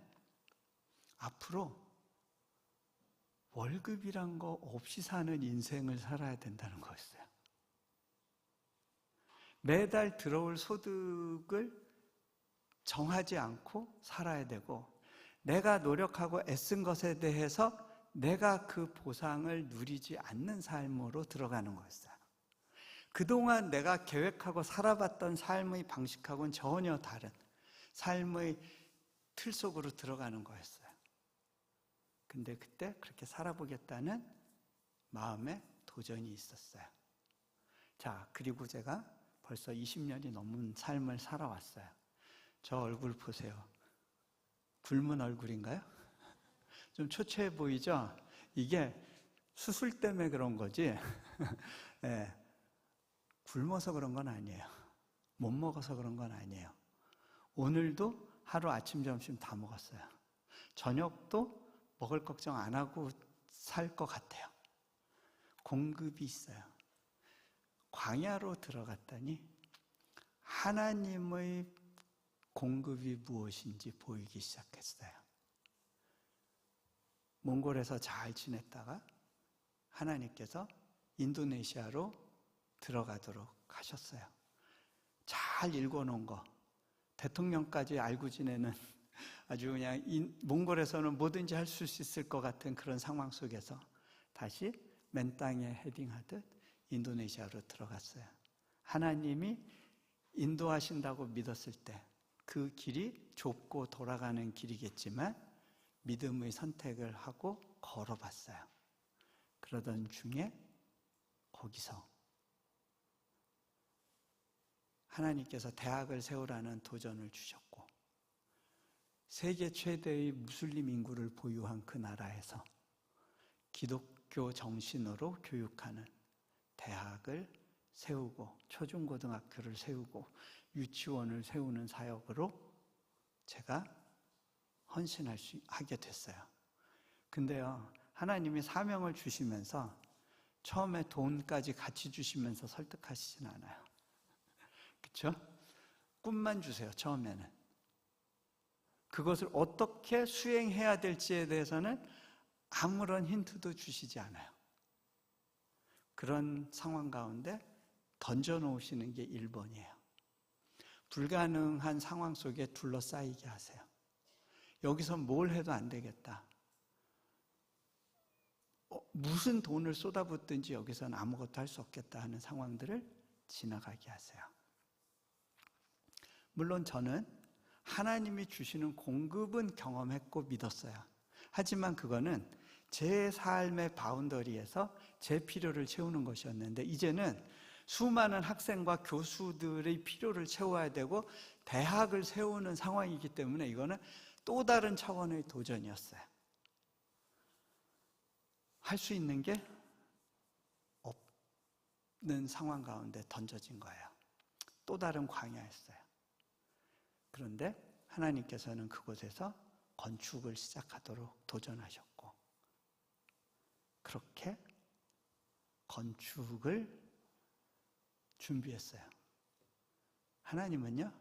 앞으로 월급이란 거 없이 사는 인생을 살아야 된다는 거였어요. 매달 들어올 소득을 정하지 않고 살아야 되고, 내가 노력하고 애쓴 것에 대해서 내가 그 보상을 누리지 않는 삶으로 들어가는 거였어요. 그동안 내가 계획하고 살아봤던 삶의 방식하고는 전혀 다른 삶의 틀 속으로 들어가는 거였어요. 근데 그때 그렇게 살아보겠다는 마음에 도전이 있었어요. 자, 그리고 제가 벌써 20년이 넘은 삶을 살아왔어요. 저 얼굴 보세요. 굶은 얼굴인가요? 좀 초췌해 보이죠? 이게 수술 때문에 그런 거지 네, 굶어서 그런 건 아니에요. 못 먹어서 그런 건 아니에요. 오늘도 하루 아침 점심 다 먹었어요. 저녁도 먹을 걱정 안 하고 살 것 같아요. 공급이 있어요. 광야로 들어갔더니 하나님의 공급이 무엇인지 보이기 시작했어요. 몽골에서 잘 지냈다가 하나님께서 인도네시아로 들어가도록 하셨어요. 잘 읽어놓은 거, 대통령까지 알고 지내는 아주 그냥 몽골에서는 뭐든지 할 수 있을 것 같은 그런 상황 속에서 다시 맨 땅에 헤딩하듯 인도네시아로 들어갔어요. 하나님이 인도하신다고 믿었을 때 그 길이 좁고 돌아가는 길이겠지만 믿음의 선택을 하고 걸어봤어요. 그러던 중에 거기서 하나님께서 대학을 세우라는 도전을 주셨고 세계 최대의 무슬림 인구를 보유한 그 나라에서 기독교 정신으로 교육하는 대학을 세우고 초중고등학교를 세우고 유치원을 세우는 사역으로 제가 헌신하게 됐어요. 근데요, 하나님이 사명을 주시면서 처음에 돈까지 같이 주시면서 설득하시진 않아요. 그렇죠? 꿈만 주세요, 처음에는. 그것을 어떻게 수행해야 될지에 대해서는 아무런 힌트도 주시지 않아요. 그런 상황 가운데 던져놓으시는 게 1번이에요. 불가능한 상황 속에 둘러싸이게 하세요. 여기서 뭘 해도 안 되겠다. 무슨 돈을 쏟아붓든지 여기서는 아무것도 할 수 없겠다 하는 상황들을 지나가게 하세요. 물론 저는 하나님이 주시는 공급은 경험했고 믿었어요. 하지만 그거는 제 삶의 바운더리에서 제 필요를 채우는 것이었는데 이제는 수많은 학생과 교수들의 필요를 채워야 되고 대학을 세우는 상황이기 때문에 이거는 또 다른 차원의 도전이었어요. 할 수 있는 게 없는 상황 가운데 던져진 거예요. 또 다른 광야였어요. 그런데 하나님께서는 그곳에서 건축을 시작하도록 도전하셨고 그렇게 건축을 준비했어요. 하나님은요,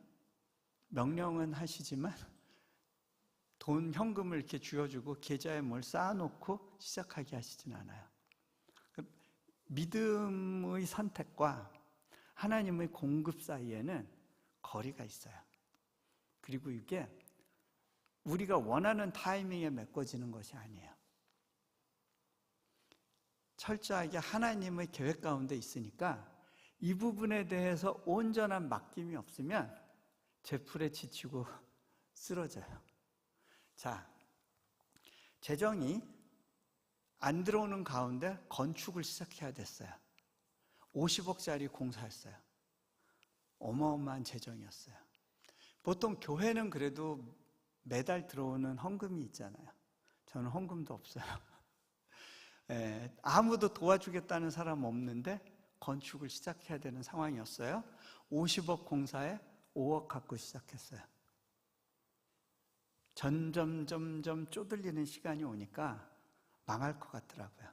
명령은 하시지만 돈, 현금을 이렇게 쥐어주고 계좌에 뭘 쌓아놓고 시작하게 하시진 않아요. 믿음의 선택과 하나님의 공급 사이에는 거리가 있어요. 그리고 이게 우리가 원하는 타이밍에 메꿔지는 것이 아니에요. 철저하게 하나님의 계획 가운데 있으니까 이 부분에 대해서 온전한 맡김이 없으면 제풀에 지치고 쓰러져요. 자, 재정이 안 들어오는 가운데 건축을 시작해야 됐어요. 50억짜리 공사였어요. 어마어마한 재정이었어요. 보통 교회는 그래도 매달 들어오는 헌금이 있잖아요. 저는 헌금도 없어요. 아무도 도와주겠다는 사람 없는데 건축을 시작해야 되는 상황이었어요. 50억 공사에 5억 갖고 시작했어요. 점점 쪼들리는 시간이 오니까 망할 것 같더라고요.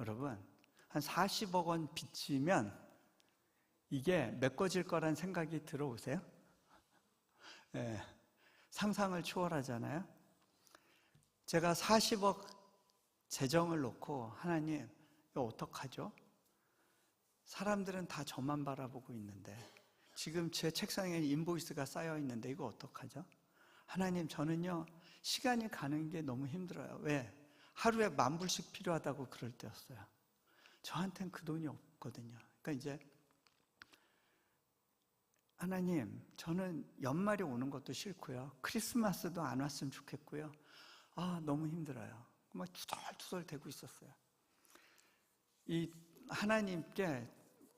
여러분, 한 40억 원 빚지면 이게 메꿔질 거란 생각이 들어오세요? 상상을 초월하잖아요. 제가 40억 재정을 놓고 하나님, 이거 어떡하죠? 사람들은 다 저만 바라보고 있는데 지금 제 책상에 인보이스가 쌓여 있는데 이거 어떡하죠? 하나님, 저는요 시간이 가는 게 너무 힘들어요. 왜? 하루에 10,000불씩 필요하다고 그럴 때였어요. 저한테는 그 돈이 없거든요. 그러니까 이제 하나님, 저는 연말이 오는 것도 싫고요. 크리스마스도 안 왔으면 좋겠고요. 너무 힘들어요. 막 투덜투덜 대고 있었어요. 이 하나님께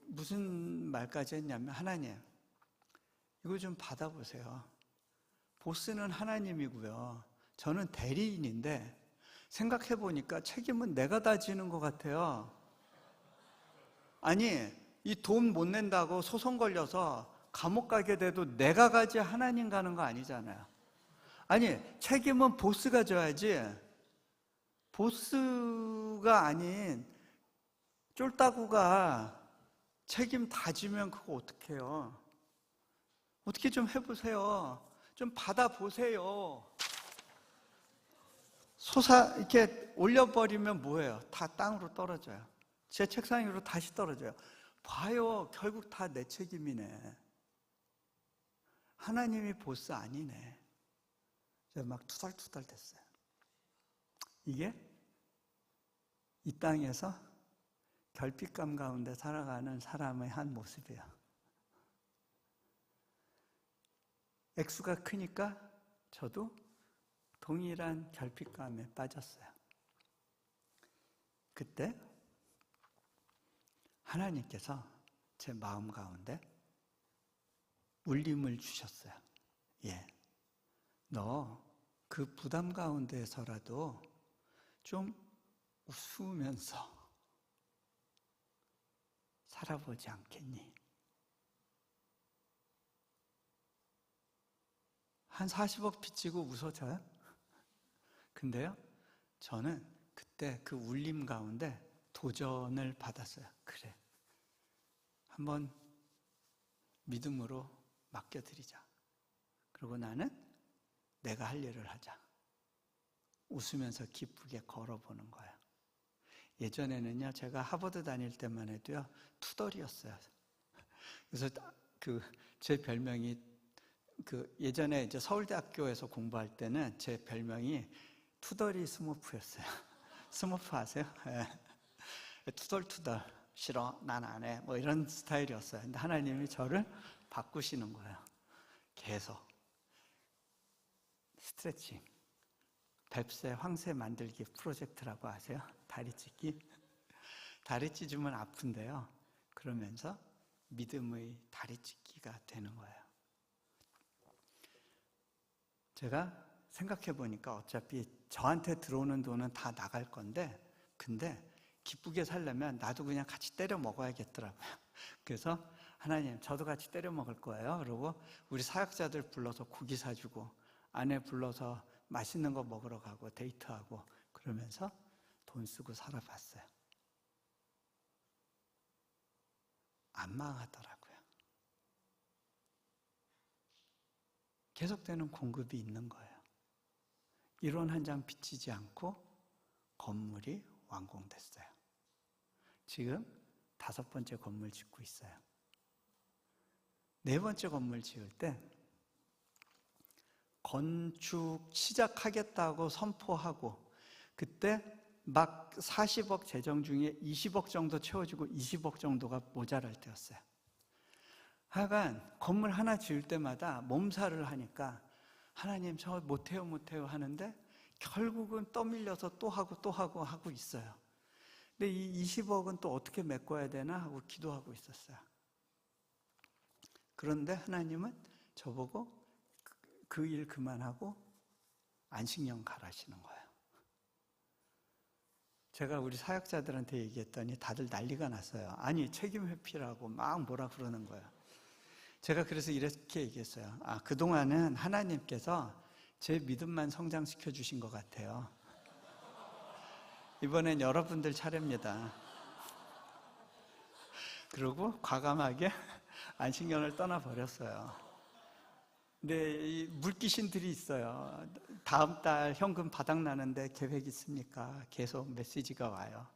무슨 말까지 했냐면, 하나님, 이거 좀 받아보세요. 보스는 하나님이고요. 저는 대리인인데 생각해보니까 책임은 내가 다 지는 것 같아요. 아니, 이 돈 못 낸다고 소송 걸려서 감옥 가게 돼도 내가 가지 하나님 가는 거 아니잖아요. 아니, 책임은 보스가 져야지 보스가 아닌 쫄따구가 책임 다 지면 그거 어떡해요? 어떻게 좀 해보세요. 좀 받아보세요. 이렇게 올려버리면 뭐예요? 다 땅으로 떨어져요. 제 책상 위로 다시 떨어져요. 봐요. 결국 다 내 책임이네. 하나님이 보스 아니네. 제가 막 투덜투덜 됐어요. 이게 이 땅에서 결핍감 가운데 살아가는 사람의 한 모습이에요. 액수가 크니까 저도 동일한 결핍감에 빠졌어요. 그때 하나님께서 제 마음 가운데 울림을 주셨어요. 예, 너 그 부담 가운데서라도 좀 웃으면서 살아보지 않겠니? 한 40억 빚지고 웃어져요? 근데요, 저는 그때 그 울림 가운데 도전을 받았어요. 그래, 한번 믿음으로 맡겨드리자. 그리고 나는 내가 할 일을 하자. 웃으면서 기쁘게 걸어보는 거예요. 예전에는요, 제가 하버드 다닐 때만 해도요, 투덜이었어요. 그래서 제 별명이 예전에 이제 서울대학교에서 공부할 때는 제 별명이 투덜이 스머프였어요. 스머프 아세요? 네. 투덜투덜 싫어, 난 안 해, 뭐 이런 스타일이었어요. 근데 하나님이 저를 바꾸시는 거예요. 계속 스트레칭, 뱁새 황새 만들기 프로젝트라고 아세요? 다리 찢기. 다리 찢으면 아픈데요, 그러면서 믿음의 다리 찢기가 되는 거예요. 제가 생각해 보니까 어차피 저한테 들어오는 돈은 다 나갈 건데, 근데 기쁘게 살려면 나도 그냥 같이 때려 먹어야겠더라고요. 그래서 하나님, 저도 같이 때려 먹을 거예요. 그리고 우리 사역자들 불러서 고기 사주고, 아내 불러서 맛있는 거 먹으러 가고 데이트하고 그러면서 돈 쓰고 살아봤어요. 안 망하더라고요. 계속되는 공급이 있는 거예요. 1원 한 장 빚지지 않고 건물이 완공됐어요. 지금 5번째 건물 짓고 있어요. 4번째 건물 지을 때 건축 시작하겠다고 선포하고, 그때 막 40억 재정 중에 20억 정도 채워지고 20억 정도가 모자랄 때였어요. 하여간 건물 하나 지을 때마다 몸살을 하니까 하나님, 저 못해요 하는데 결국은 떠밀려서 또 하고 있어요. 근데 이 20억은 또 어떻게 메꿔야 되나 하고 기도하고 있었어요. 그런데 하나님은 저보고 그 일 그만하고 안식년 가라시는 거예요. 제가 우리 사역자들한테 얘기했더니 다들 난리가 났어요. 아니, 책임 회피라고 막 뭐라 그러는 거예요. 제가 그래서 이렇게 얘기했어요. 그동안은 하나님께서 제 믿음만 성장시켜 주신 것 같아요. 이번엔 여러분들 차례입니다. 그리고 과감하게 안식년을 떠나버렸어요. 근데 이 물귀신들이 있어요. 다음 달 현금 바닥나는데 계획 있습니까? 계속 메시지가 와요.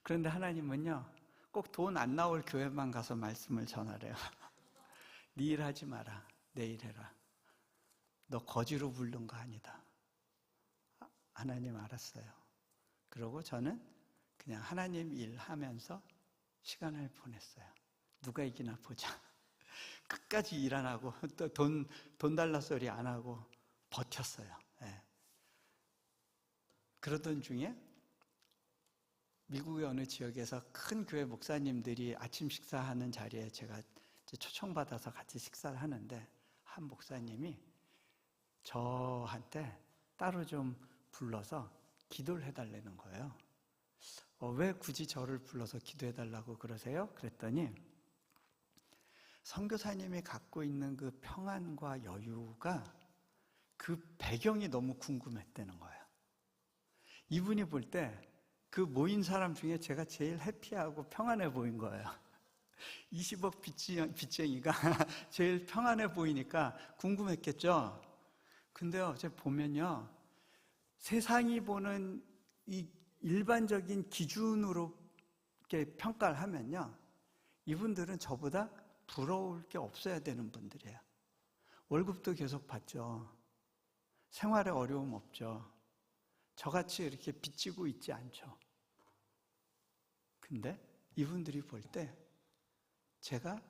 그런데 하나님은요, 꼭 돈 안 나올 교회만 가서 말씀을 전하래요. 네 일 하지 마라, 내 일 해라. 너 거지로 부른 거 아니다. 하나님 알았어요. 그러고 저는 그냥 하나님 일 하면서 시간을 보냈어요. 누가 이기나 보자. 끝까지 일 안 하고 또 돈 달라 소리 안 하고 버텼어요. 네. 그러던 중에 미국의 어느 지역에서 큰 교회 목사님들이 아침 식사하는 자리에 제가 초청받아서 같이 식사를 하는데, 한 목사님이 저한테 따로 좀 불러서 기도를 해달라는 거예요. 왜 굳이 저를 불러서 기도해달라고 그러세요? 그랬더니 선교사님이 갖고 있는 그 평안과 여유가, 그 배경이 너무 궁금했다는 거예요. 이분이 볼 때 그 모인 사람 중에 제가 제일 해피하고 평안해 보인 거예요. 20억 빚쟁이가 제일 평안해 보이니까 궁금했겠죠. 근데요, 제가 보면요, 세상이 보는 이 일반적인 기준으로 이렇게 평가를 하면요, 이분들은 저보다 부러울 게 없어야 되는 분들이에요. 월급도 계속 받죠. 생활에 어려움 없죠. 저같이 이렇게 빚지고 있지 않죠. 근데 이분들이 볼 때 제가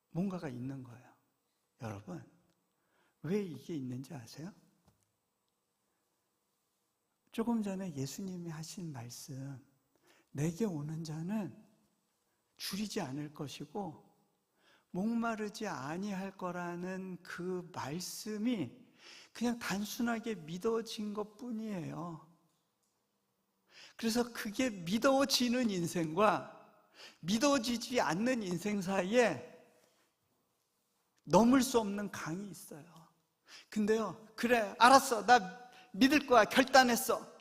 뭔가가 있는 거예요. 여러분, 왜 이게 있는지 아세요? 조금 전에 예수님이 하신 말씀, 내게 오는 자는 줄이지 않을 것이고 목마르지 아니할 거라는 그 말씀이 그냥 단순하게 믿어진 것뿐이에요. 그래서 그게 믿어지는 인생과 믿어지지 않는 인생 사이에 넘을 수 없는 강이 있어요. 근데요, 그래, 알았어, 나 믿을 거야, 결단했어.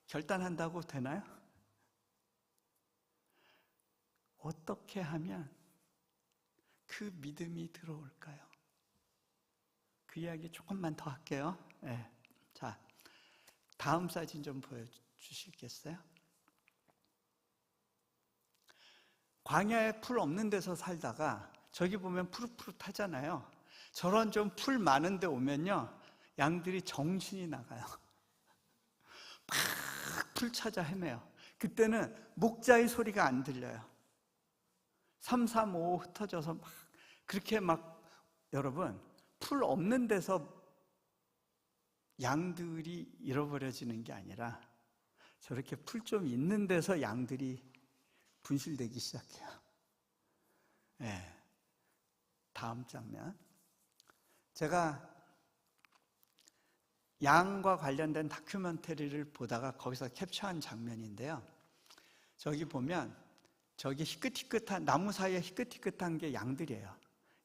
결단한다고 되나요? 어떻게 하면 그 믿음이 들어올까요? 그 이야기 조금만 더 할게요. 네. 자, 다음 사진 좀 보여주시겠어요? 광야에 풀 없는 데서 살다가 저기 보면 푸릇푸릇하잖아요. 저런 좀 풀 많은 데 오면요, 양들이 정신이 나가요. 막 풀 찾아 헤매요. 그때는 목자의 소리가 안 들려요. 3, 4, 5 흩어져서 막 그렇게 막, 여러분, 풀 없는 데서 양들이 잃어버려지는 게 아니라 저렇게 풀 좀 있는 데서 양들이 분실되기 시작해요. 네. 다음 장면. 제가 양과 관련된 다큐멘터리를 보다가 거기서 캡처한 장면인데요. 저기 보면 저기 희끗희끗한 나무 사이에 희끗희끗한 게 양들이에요.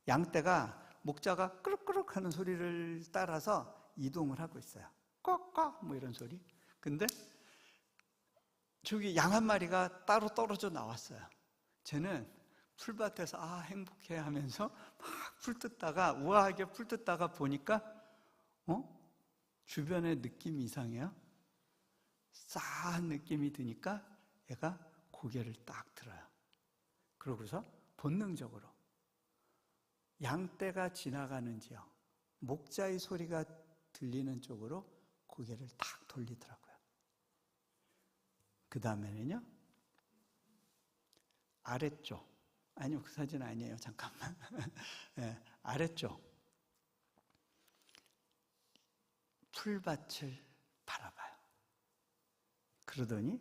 양떼가 목자가 끄룩끄룩 하는 소리를 따라서 이동을 하고 있어요. 꺽꺽 뭐 이런 소리. 근데 저기 양 한 마리가 따로 떨어져 나왔어요. 쟤는 풀밭에서 아 행복해 하면서 막 풀 뜯다가 우아하게 풀 뜯다가 보니까 주변의 느낌이 이상해요. 싸한 느낌이 드니까 얘가 고개를 딱 들어요. 그러고서 본능적으로 양떼가 지나가는 지역, 목자의 소리가 들리는 쪽으로 고개를 딱 돌리더라고요. 그 다음에는요, 아래쪽, 아니요, 그 사진 아니에요. 잠깐만. 네, 아래쪽 풀밭을 바라봐요. 그러더니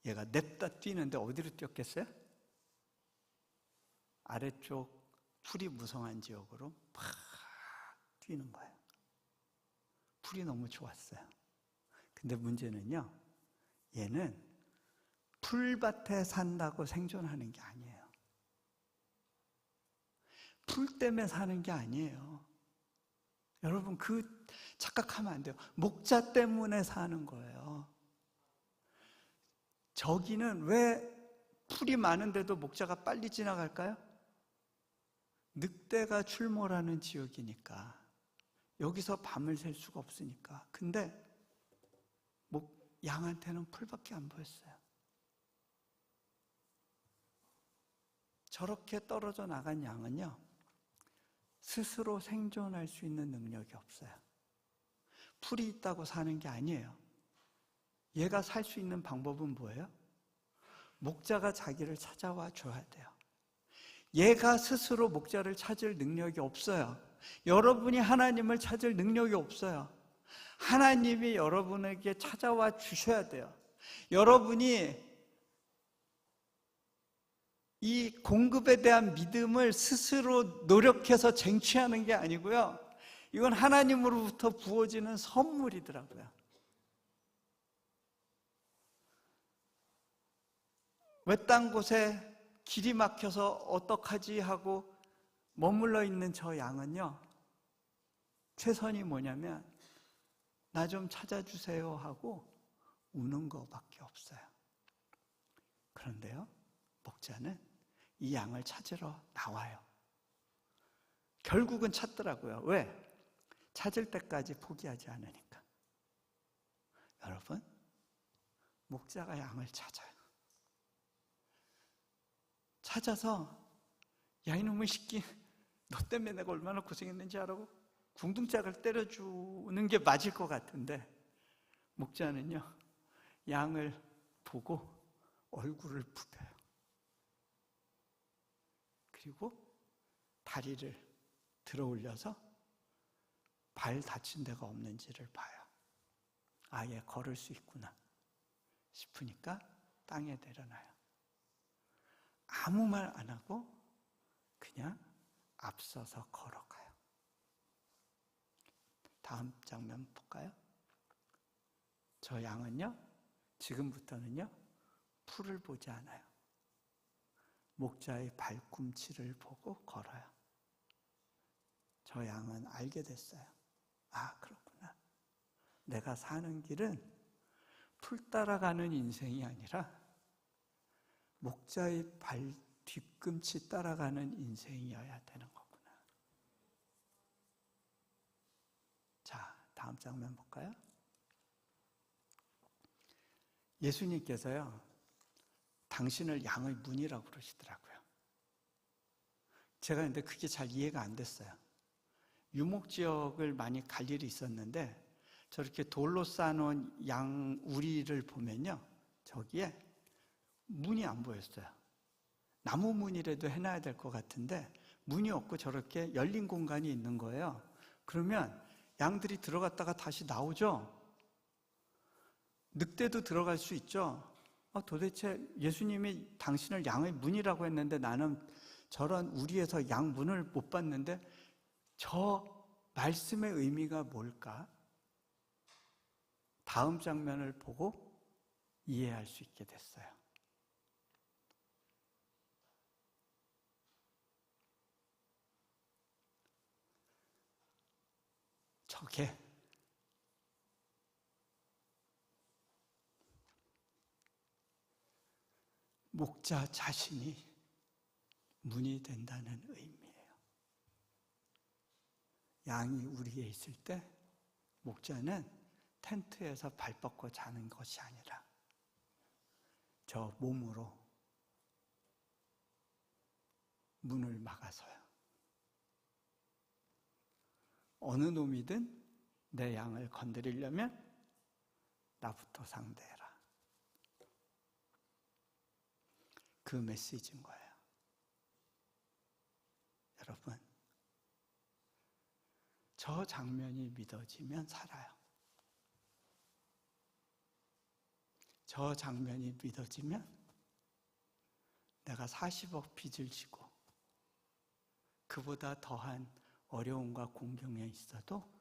얘가 냅다 뛰는데 어디로 뛰었겠어요? 아래쪽 풀이 무성한 지역으로 팍 뛰는 거예요. 풀이 너무 좋았어요. 근데 문제는요, 얘는 풀밭에 산다고 생존하는 게 아니에요. 풀 때문에 사는 게 아니에요. 여러분, 그 착각하면 안 돼요. 목자 때문에 사는 거예요. 저기는 왜 풀이 많은데도 목자가 빨리 지나갈까요? 늑대가 출몰하는 지역이니까. 여기서 밤을 샐 수가 없으니까. 근데 양한테는 풀밖에 안 보였어요. 저렇게 떨어져 나간 양은요, 스스로 생존할 수 있는 능력이 없어요. 풀이 있다고 사는 게 아니에요. 얘가 살 수 있는 방법은 뭐예요? 목자가 자기를 찾아와 줘야 돼요. 얘가 스스로 목자를 찾을 능력이 없어요. 여러분이 하나님을 찾을 능력이 없어요. 하나님이 여러분에게 찾아와 주셔야 돼요. 여러분이 이 공급에 대한 믿음을 스스로 노력해서 쟁취하는 게 아니고요, 이건 하나님으로부터 부어지는 선물이더라고요. 외딴 곳에 길이 막혀서 어떡하지 하고 머물러 있는 저 양은요, 최선이 뭐냐면 나 좀 찾아주세요 하고 우는 거밖에 없어요. 그런데요, 목자는 이 양을 찾으러 나와요. 결국은 찾더라고요. 왜? 찾을 때까지 포기하지 않으니까. 여러분, 목자가 양을 찾아요. 찾아서 야, 이놈의 새끼, 너 때문에 내가 얼마나 고생했는지 알아고 궁둥짝을 때려주는 게 맞을 것 같은데, 목자는요, 양을 보고 얼굴을 부벼요. 그리고 다리를 들어 올려서 발 다친 데가 없는지를 봐요. 아, 얘 걸을 수 있구나 싶으니까 땅에 내려놔요. 아무 말 안 하고 그냥 앞서서 걸어가요. 다음 장면 볼까요? 저 양은요, 지금부터는요, 풀을 보지 않아요. 목자의 발꿈치를 보고 걸어요. 저 양은 알게 됐어요. 아, 그렇구나. 내가 사는 길은 풀 따라가는 인생이 아니라 목자의 발 뒤꿈치 따라가는 인생이어야 되는 거구나. 자, 다음 장면 볼까요? 예수님께서요, 당신을 양의 문이라고 그러시더라고요. 제가 근데 그게 잘 이해가 안 됐어요. 유목지역을 많이 갈 일이 있었는데 저렇게 돌로 쌓아놓은 양 우리를 보면요, 저기에 문이 안 보였어요. 나무 문이라도 해놔야 될 것 같은데 문이 없고 저렇게 열린 공간이 있는 거예요. 그러면 양들이 들어갔다가 다시 나오죠. 늑대도 들어갈 수 있죠. 도대체 예수님이 당신을 양의 문이라고 했는데 나는 저런 우리에서 양 문을 못 봤는데 저 말씀의 의미가 뭘까? 다음 장면을 보고 이해할 수 있게 됐어요. 저게 목자 자신이 문이 된다는 의미예요. 양이 우리에 있을 때 목자는 텐트에서 발 뻗고 자는 것이 아니라 저 몸으로 문을 막아서요. 어느 놈이든 내 양을 건드리려면 나부터 상대해라. 그 메시지인 거예요. 여러분, 저 장면이 믿어지면 살아요. 저 장면이 믿어지면 내가 40억 빚을 지고 그보다 더한 어려움과 공경에 있어도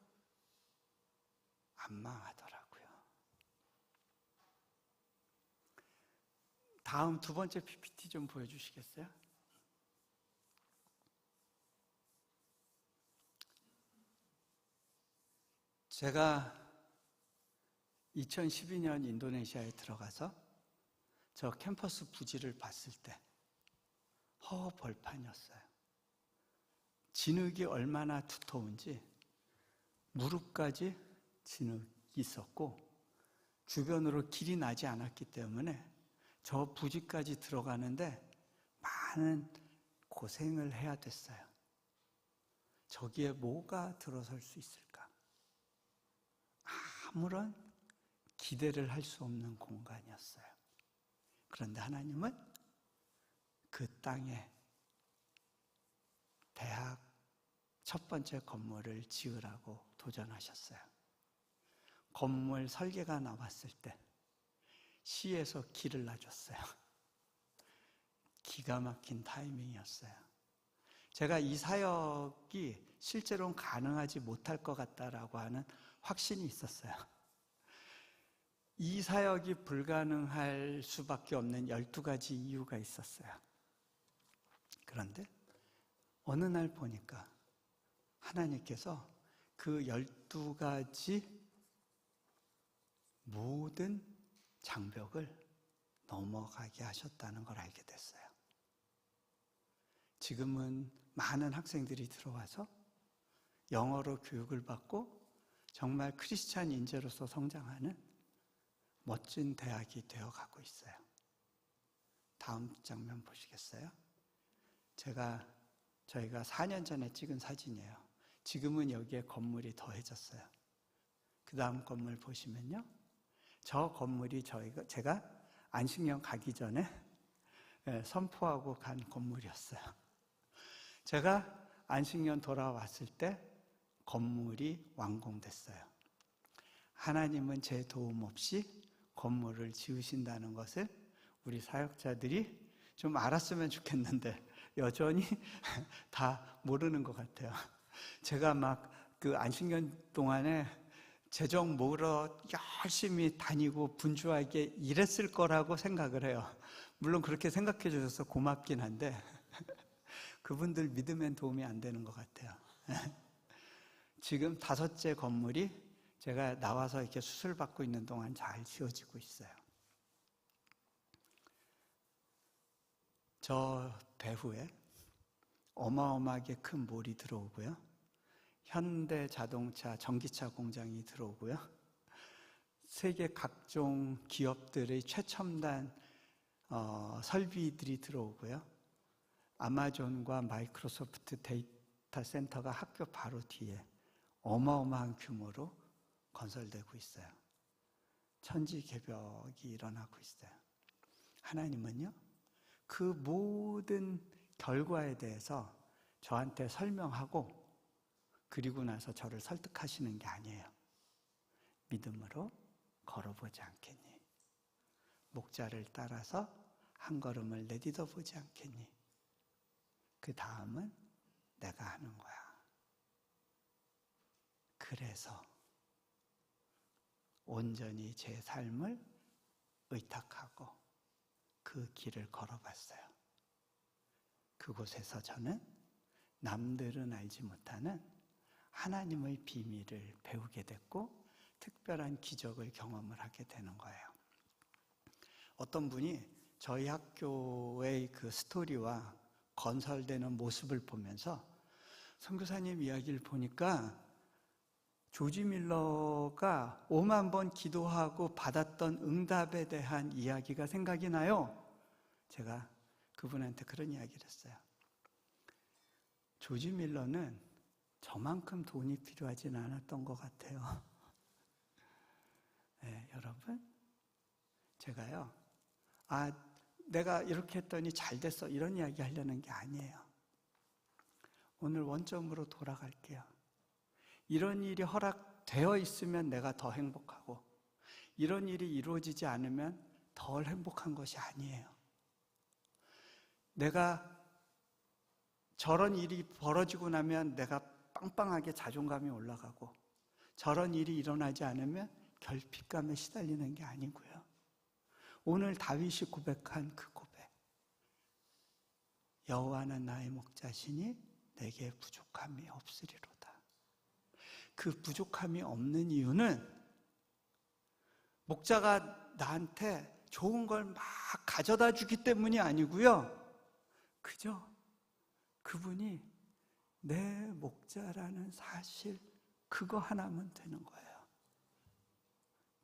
안 망하더라고요. 다음 두 번째 PPT 좀 보여주시겠어요? 제가 2012년 인도네시아에 들어가서 저 캠퍼스 부지를 봤을 때 허벌판이었어요. 진흙이 얼마나 두터운지 무릎까지 진흙이 있었고 주변으로 길이 나지 않았기 때문에 저 부지까지 들어가는데 많은 고생을 해야 됐어요. 저기에 뭐가 들어설 수 있을까? 아무런 기대를 할 수 없는 공간이었어요. 그런데 하나님은 그 땅에 대학 첫 번째 건물을 지으라고 도전하셨어요. 건물 설계가 나왔을 때 시에서 길을 놔줬어요. 기가 막힌 타이밍이었어요. 제가 이 사역이 실제로는 가능하지 못할 것 같다라고 하는 확신이 있었어요. 이 사역이 불가능할 수밖에 없는 12가지 이유가 있었어요. 그런데 어느 날 보니까 하나님께서 그 12가지 모든 장벽을 넘어가게 하셨다는 걸 알게 됐어요. 지금은 많은 학생들이 들어와서 영어로 교육을 받고 정말 크리스찬 인재로서 성장하는 멋진 대학이 되어가고 있어요. 다음 장면 보시겠어요? 제가 저희가 4년 전에 찍은 사진이에요. 지금은 여기에 건물이 더해졌어요. 그 다음 건물 보시면요, 저 건물이 제가 안식년 가기 전에 선포하고 간 건물이었어요. 제가 안식년 돌아왔을 때 건물이 완공됐어요. 하나님은 제 도움 없이 건물을 지으신다는 것을 우리 사역자들이 좀 알았으면 좋겠는데 여전히 다 모르는 것 같아요. 제가 막 그 안식년 동안에 재정 모으러 열심히 다니고 분주하게 일했을 거라고 생각을 해요. 물론 그렇게 생각해 주셔서 고맙긴 한데 그분들 믿으면 도움이 안 되는 것 같아요. 지금 5째 건물이 제가 나와서 이렇게 수술받고 있는 동안 잘 지어지고 있어요. 저 배후에 어마어마하게 큰 몰이 들어오고요, 현대 자동차, 전기차 공장이 들어오고요, 세계 각종 기업들의 최첨단 설비들이 들어오고요, 아마존과 마이크로소프트 데이터 센터가 학교 바로 뒤에 어마어마한 규모로 건설되고 있어요. 천지개벽이 일어나고 있어요. 하나님은요, 그 모든 결과에 대해서 저한테 설명하고 그리고 나서 저를 설득하시는 게 아니에요. 믿음으로 걸어보지 않겠니? 목자를 따라서 한 걸음을 내딛어 보지 않겠니? 그 다음은 내가 하는 거야. 그래서 온전히 제 삶을 의탁하고 그 길을 걸어봤어요. 그곳에서 저는 남들은 알지 못하는 하나님의 비밀을 배우게 됐고 특별한 기적을 경험을 하게 되는 거예요. 어떤 분이 저희 학교의 그 스토리와 건설되는 모습을 보면서 선교사님 이야기를 보니까 조지 밀러가 5만 번 기도하고 받았던 응답에 대한 이야기가 생각이 나요. 제가 그분한테 그런 이야기를 했어요. 조지 밀러는 저만큼 돈이 필요하진 않았던 것 같아요. 네, 여러분, 제가요, 내가 이렇게 했더니 잘 됐어, 이런 이야기 하려는 게 아니에요. 오늘 원점으로 돌아갈게요. 이런 일이 허락되어 있으면 내가 더 행복하고 이런 일이 이루어지지 않으면 덜 행복한 것이 아니에요. 내가 저런 일이 벌어지고 나면 내가 빵빵하게 자존감이 올라가고 저런 일이 일어나지 않으면 결핍감에 시달리는 게 아니고요. 오늘 다윗이 고백한 그 고백, 여호와는 나의 목자시니 내게 부족함이 없으리로다. 그 부족함이 없는 이유는 목자가 나한테 좋은 걸 막 가져다 주기 때문이 아니고요, 그저 그분이 내 목자라는 사실, 그거 하나면 되는 거예요.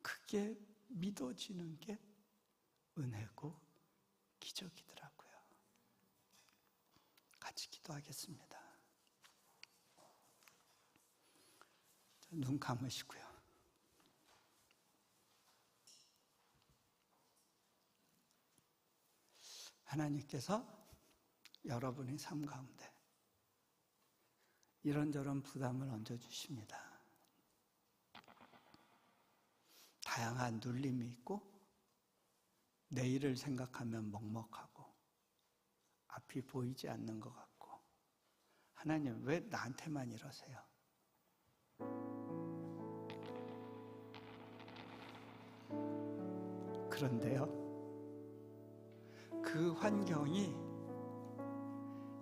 그게 믿어지는 게 은혜고 기적이더라고요. 같이 기도하겠습니다. 눈 감으시고요. 하나님께서 여러분의 삶 가운데 이런저런 부담을 얹어주십니다. 다양한 눌림이 있고 내일을 생각하면 먹먹하고 앞이 보이지 않는 것 같고, 하나님 왜 나한테만 이러세요? 그런데요, 그 환경이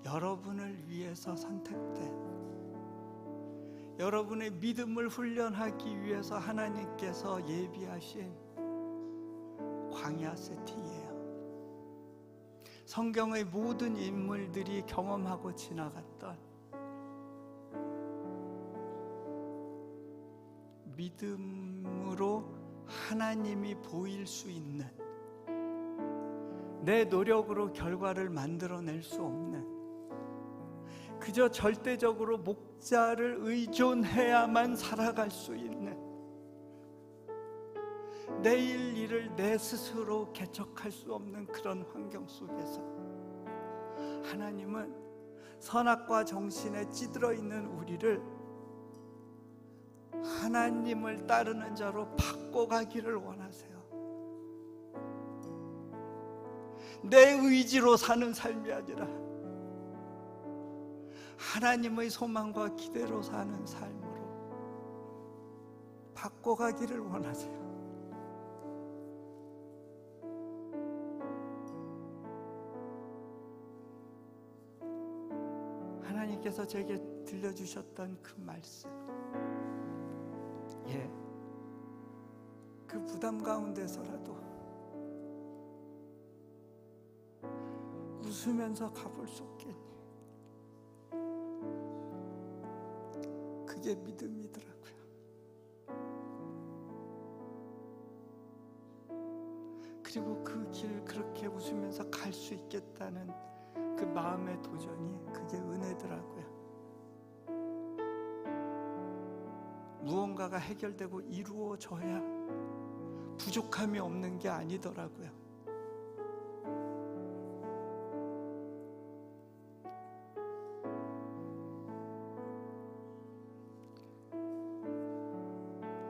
여러분을 위해서 선택된, 여러분의 믿음을 훈련하기 위해서 하나님께서 예비하신 광야 세팅이에요. 성경의 모든 인물들이 경험하고 지나갔던 믿음으로 하나님이 보일 수 있는, 내 노력으로 결과를 만들어낼 수 없는 그저 절대적으로 목자를 의존해야만 살아갈 수 있는, 내일 일을 내 스스로 개척할 수 없는 그런 환경 속에서 하나님은 선악과 정신에 찌들어 있는 우리를 하나님을 따르는 자로 바꿔가기를 원하세요. 내 의지로 사는 삶이 아니라 하나님의 소망과 기대로 사는 삶으로 바꿔가기를 원하세요. 하나님께서 제게 들려주셨던 그 말씀, 그 부담 가운데서라도 웃으면서 가볼 수 없겠니? 그게 믿음이더라고요. 그리고 그 길 그렇게 웃으면서 갈 수 있겠다는 그 마음의 도전이, 그게 은혜더라고요. 무언가가 해결되고 이루어져야 부족함이 없는 게 아니더라고요.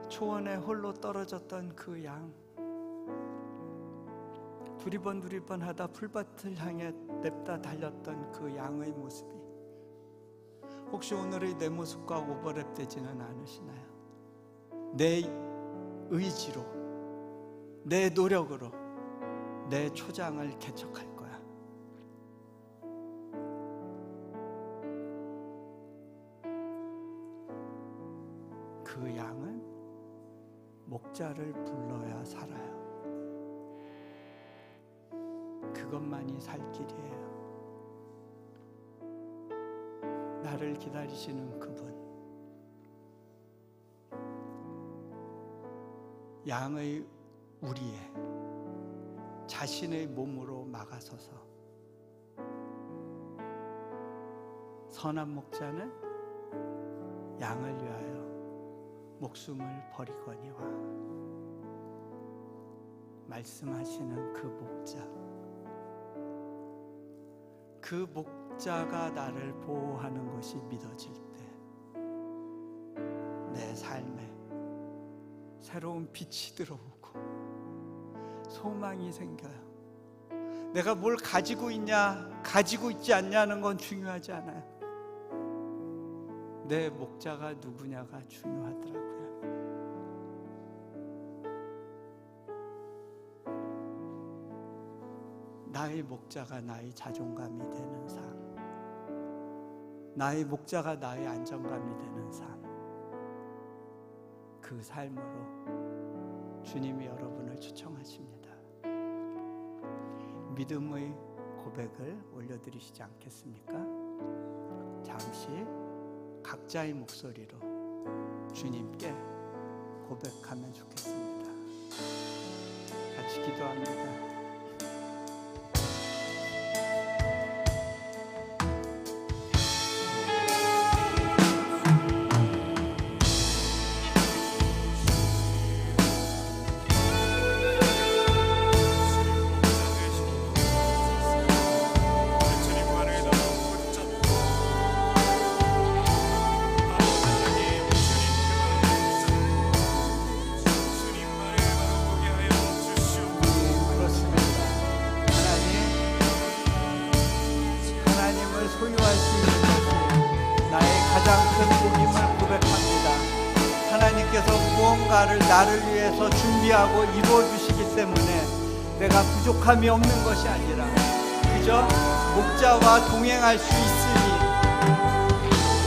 초원에 홀로 떨어졌던 그 양, 두리번 하다 풀밭을 향해 냅다 달렸던 그 양의 모습이 혹시 오늘의 내 모습과 오버랩되지는 않으시나요? 내 의지로, 내 노력으로 내 초장을 개척할 거야. 그 양은 목자를 불러야 살아요. 그것만이 살 길이에요. 나를 기다리시는 그분, 양의 우리의 자신의 몸으로 막아서서 선한 목자는 양을 위하여 목숨을 버리거니와 말씀하시는 그 목자, 그 목자가 나를 보호하는 것이 믿어질 때 내 삶에 새로운 빛이 들어오고 소망이 생겨요. 내가 뭘 가지고 있냐, 가지고 있지 않냐는 건 중요하지 않아요. 내 목자가 누구냐가 중요하더라고요. 나의 목자가 나의 자존감이 되는 삶, 나의 목자가 나의 안정감이 되는 삶, 그 삶으로 주님이 여러분을 초청하십니다. 믿음의 고백을 올려드리시지 않겠습니까? 잠시 각자의 목소리로 주님께 고백하면 좋겠습니다. 같이 기도합니다. 무언가를 나를 위해서 준비하고 이루어 주시기 때문에 내가 부족함이 없는 것이 아니라 그저 목자와 동행할 수 있으니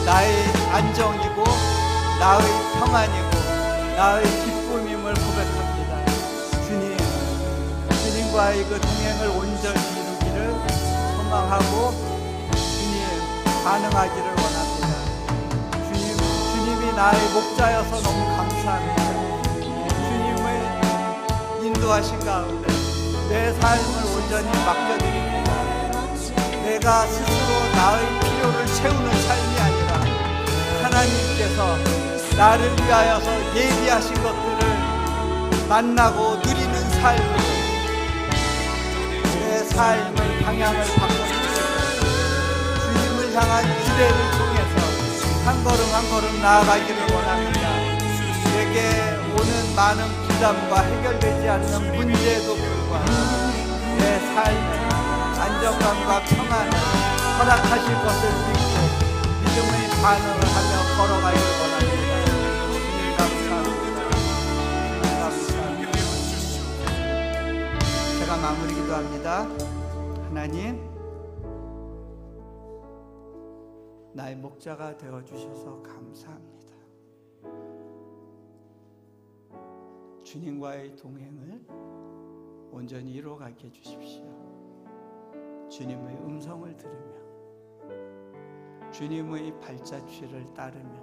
나의 안정이고 나의 평안이고 나의 기쁨임을 고백합니다. 주님, 주님과의 그 동행을 온전히 이루기를 소망하고 주님 반응하기를 원합니다. 주님이 나의 목자여서 너무 감사합니다. 주님의 인도하신 가운데 내 삶을 온전히 맡겨드립니다. 내가 스스로 나의 필요를 채우는 하나님께서 나를 위하여서 예비하신 것들을 만나고 누리는 삶으로 내 삶의 방향을 바꿔주시고 주님을 향한 기대를 통해서 한 걸음 한 걸음 나아가기를 원합니다. 내게 오는 많은 부담과 해결되지 않는 문제에도 불구하고 내 삶에 안정감과 평안을 허락하실 것을 믿고 믿음의 반응을 하며 걸어가기를 원합니다. 주님 감사합니다. 주님 감사합니다. 제가 마무리 기도합니다. 하나님, 나의 목자가 되어주셔서 감사합니다. 주님과의 동행을 온전히 이루어가게 해주십시오. 주님의 음성을 들으며 주님의 발자취를 따르며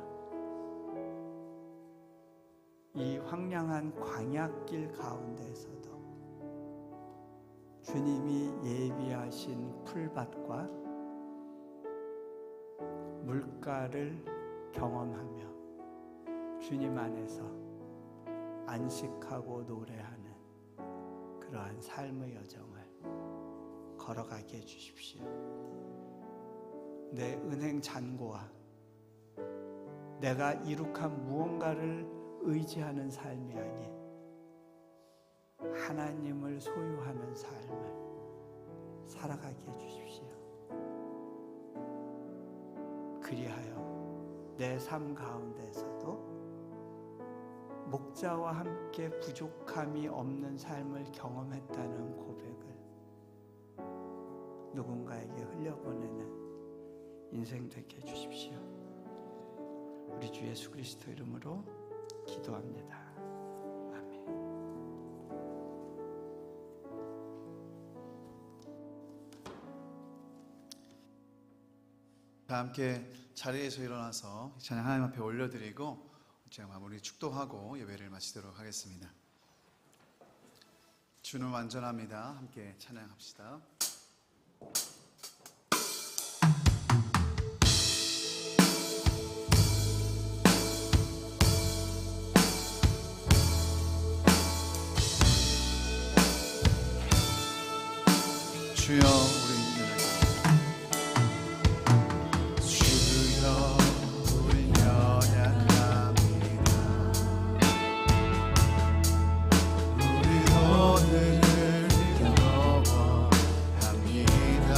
이 황량한 광야길 가운데에서도 주님이 예비하신 풀밭과 물가를 경험하며 주님 안에서 안식하고 노래하는 그러한 삶의 여정을 걸어가게 해주십시오. 내 은행 잔고와 내가 이룩한 무언가를 의지하는 삶이 아닌 하나님을 소유하는 삶을 살아가게 해주십시오. 그리하여 내 삶 가운데서도 목자와 함께 부족함이 없는 삶을 경험했다는 고백을 누군가에게 흘려보내는 인생 되게 해주십시오. 우리 주 예수 그리스도 이름으로 기도합니다. 아멘. 함께 자리에서 일어나서 찬양 하나님 앞에 올려드리고 제가 마무리 축도하고 예배를 마치도록 하겠습니다. 주는 완전합니다. 함께 찬양합시다. 주여 우리 연약합니다. 우리 오늘 두려워합니다.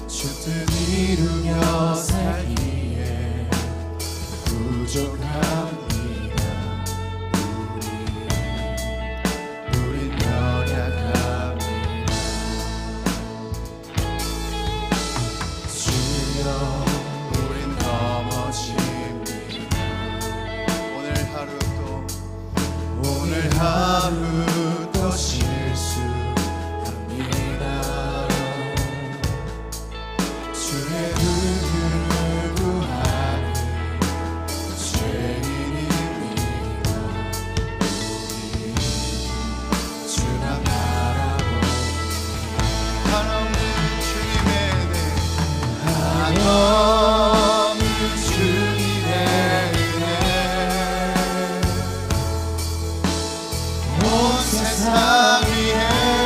주 뜻 이루며 살기에 부족합니다. 하루 또 실수합니다. 주의 은혜를 구하는 죄인입니다. 우리 주나 바라봅니다. 한없는 주님의 은혜, 한없는 주님의 세상 위에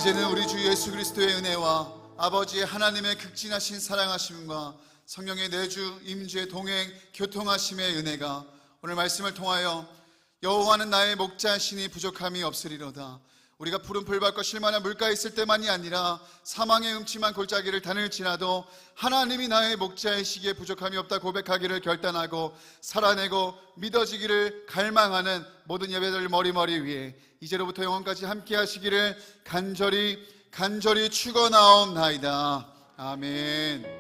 이제는 우리 주 예수 그리스도의 은혜와 아버지의 하나님의 극진하신 사랑하심과 성령의 내주 임재 동행 교통하심의 은혜가 오늘 말씀을 통하여 여호와는 나의 목자시니 부족함이 없으리로다. 우리가 푸른 풀밭과 쉴만한 물가에 있을 때만이 아니라 사망의 음침한 골짜기를 다닐지라도 하나님이 나의 목자이시기에 부족함이 없다 고백하기를 결단하고 살아내고 믿어지기를 갈망하는 모든 예배들 머리 위에 이제로부터 영원까지 함께 하시기를 간절히 축원하옵나이다. 아멘.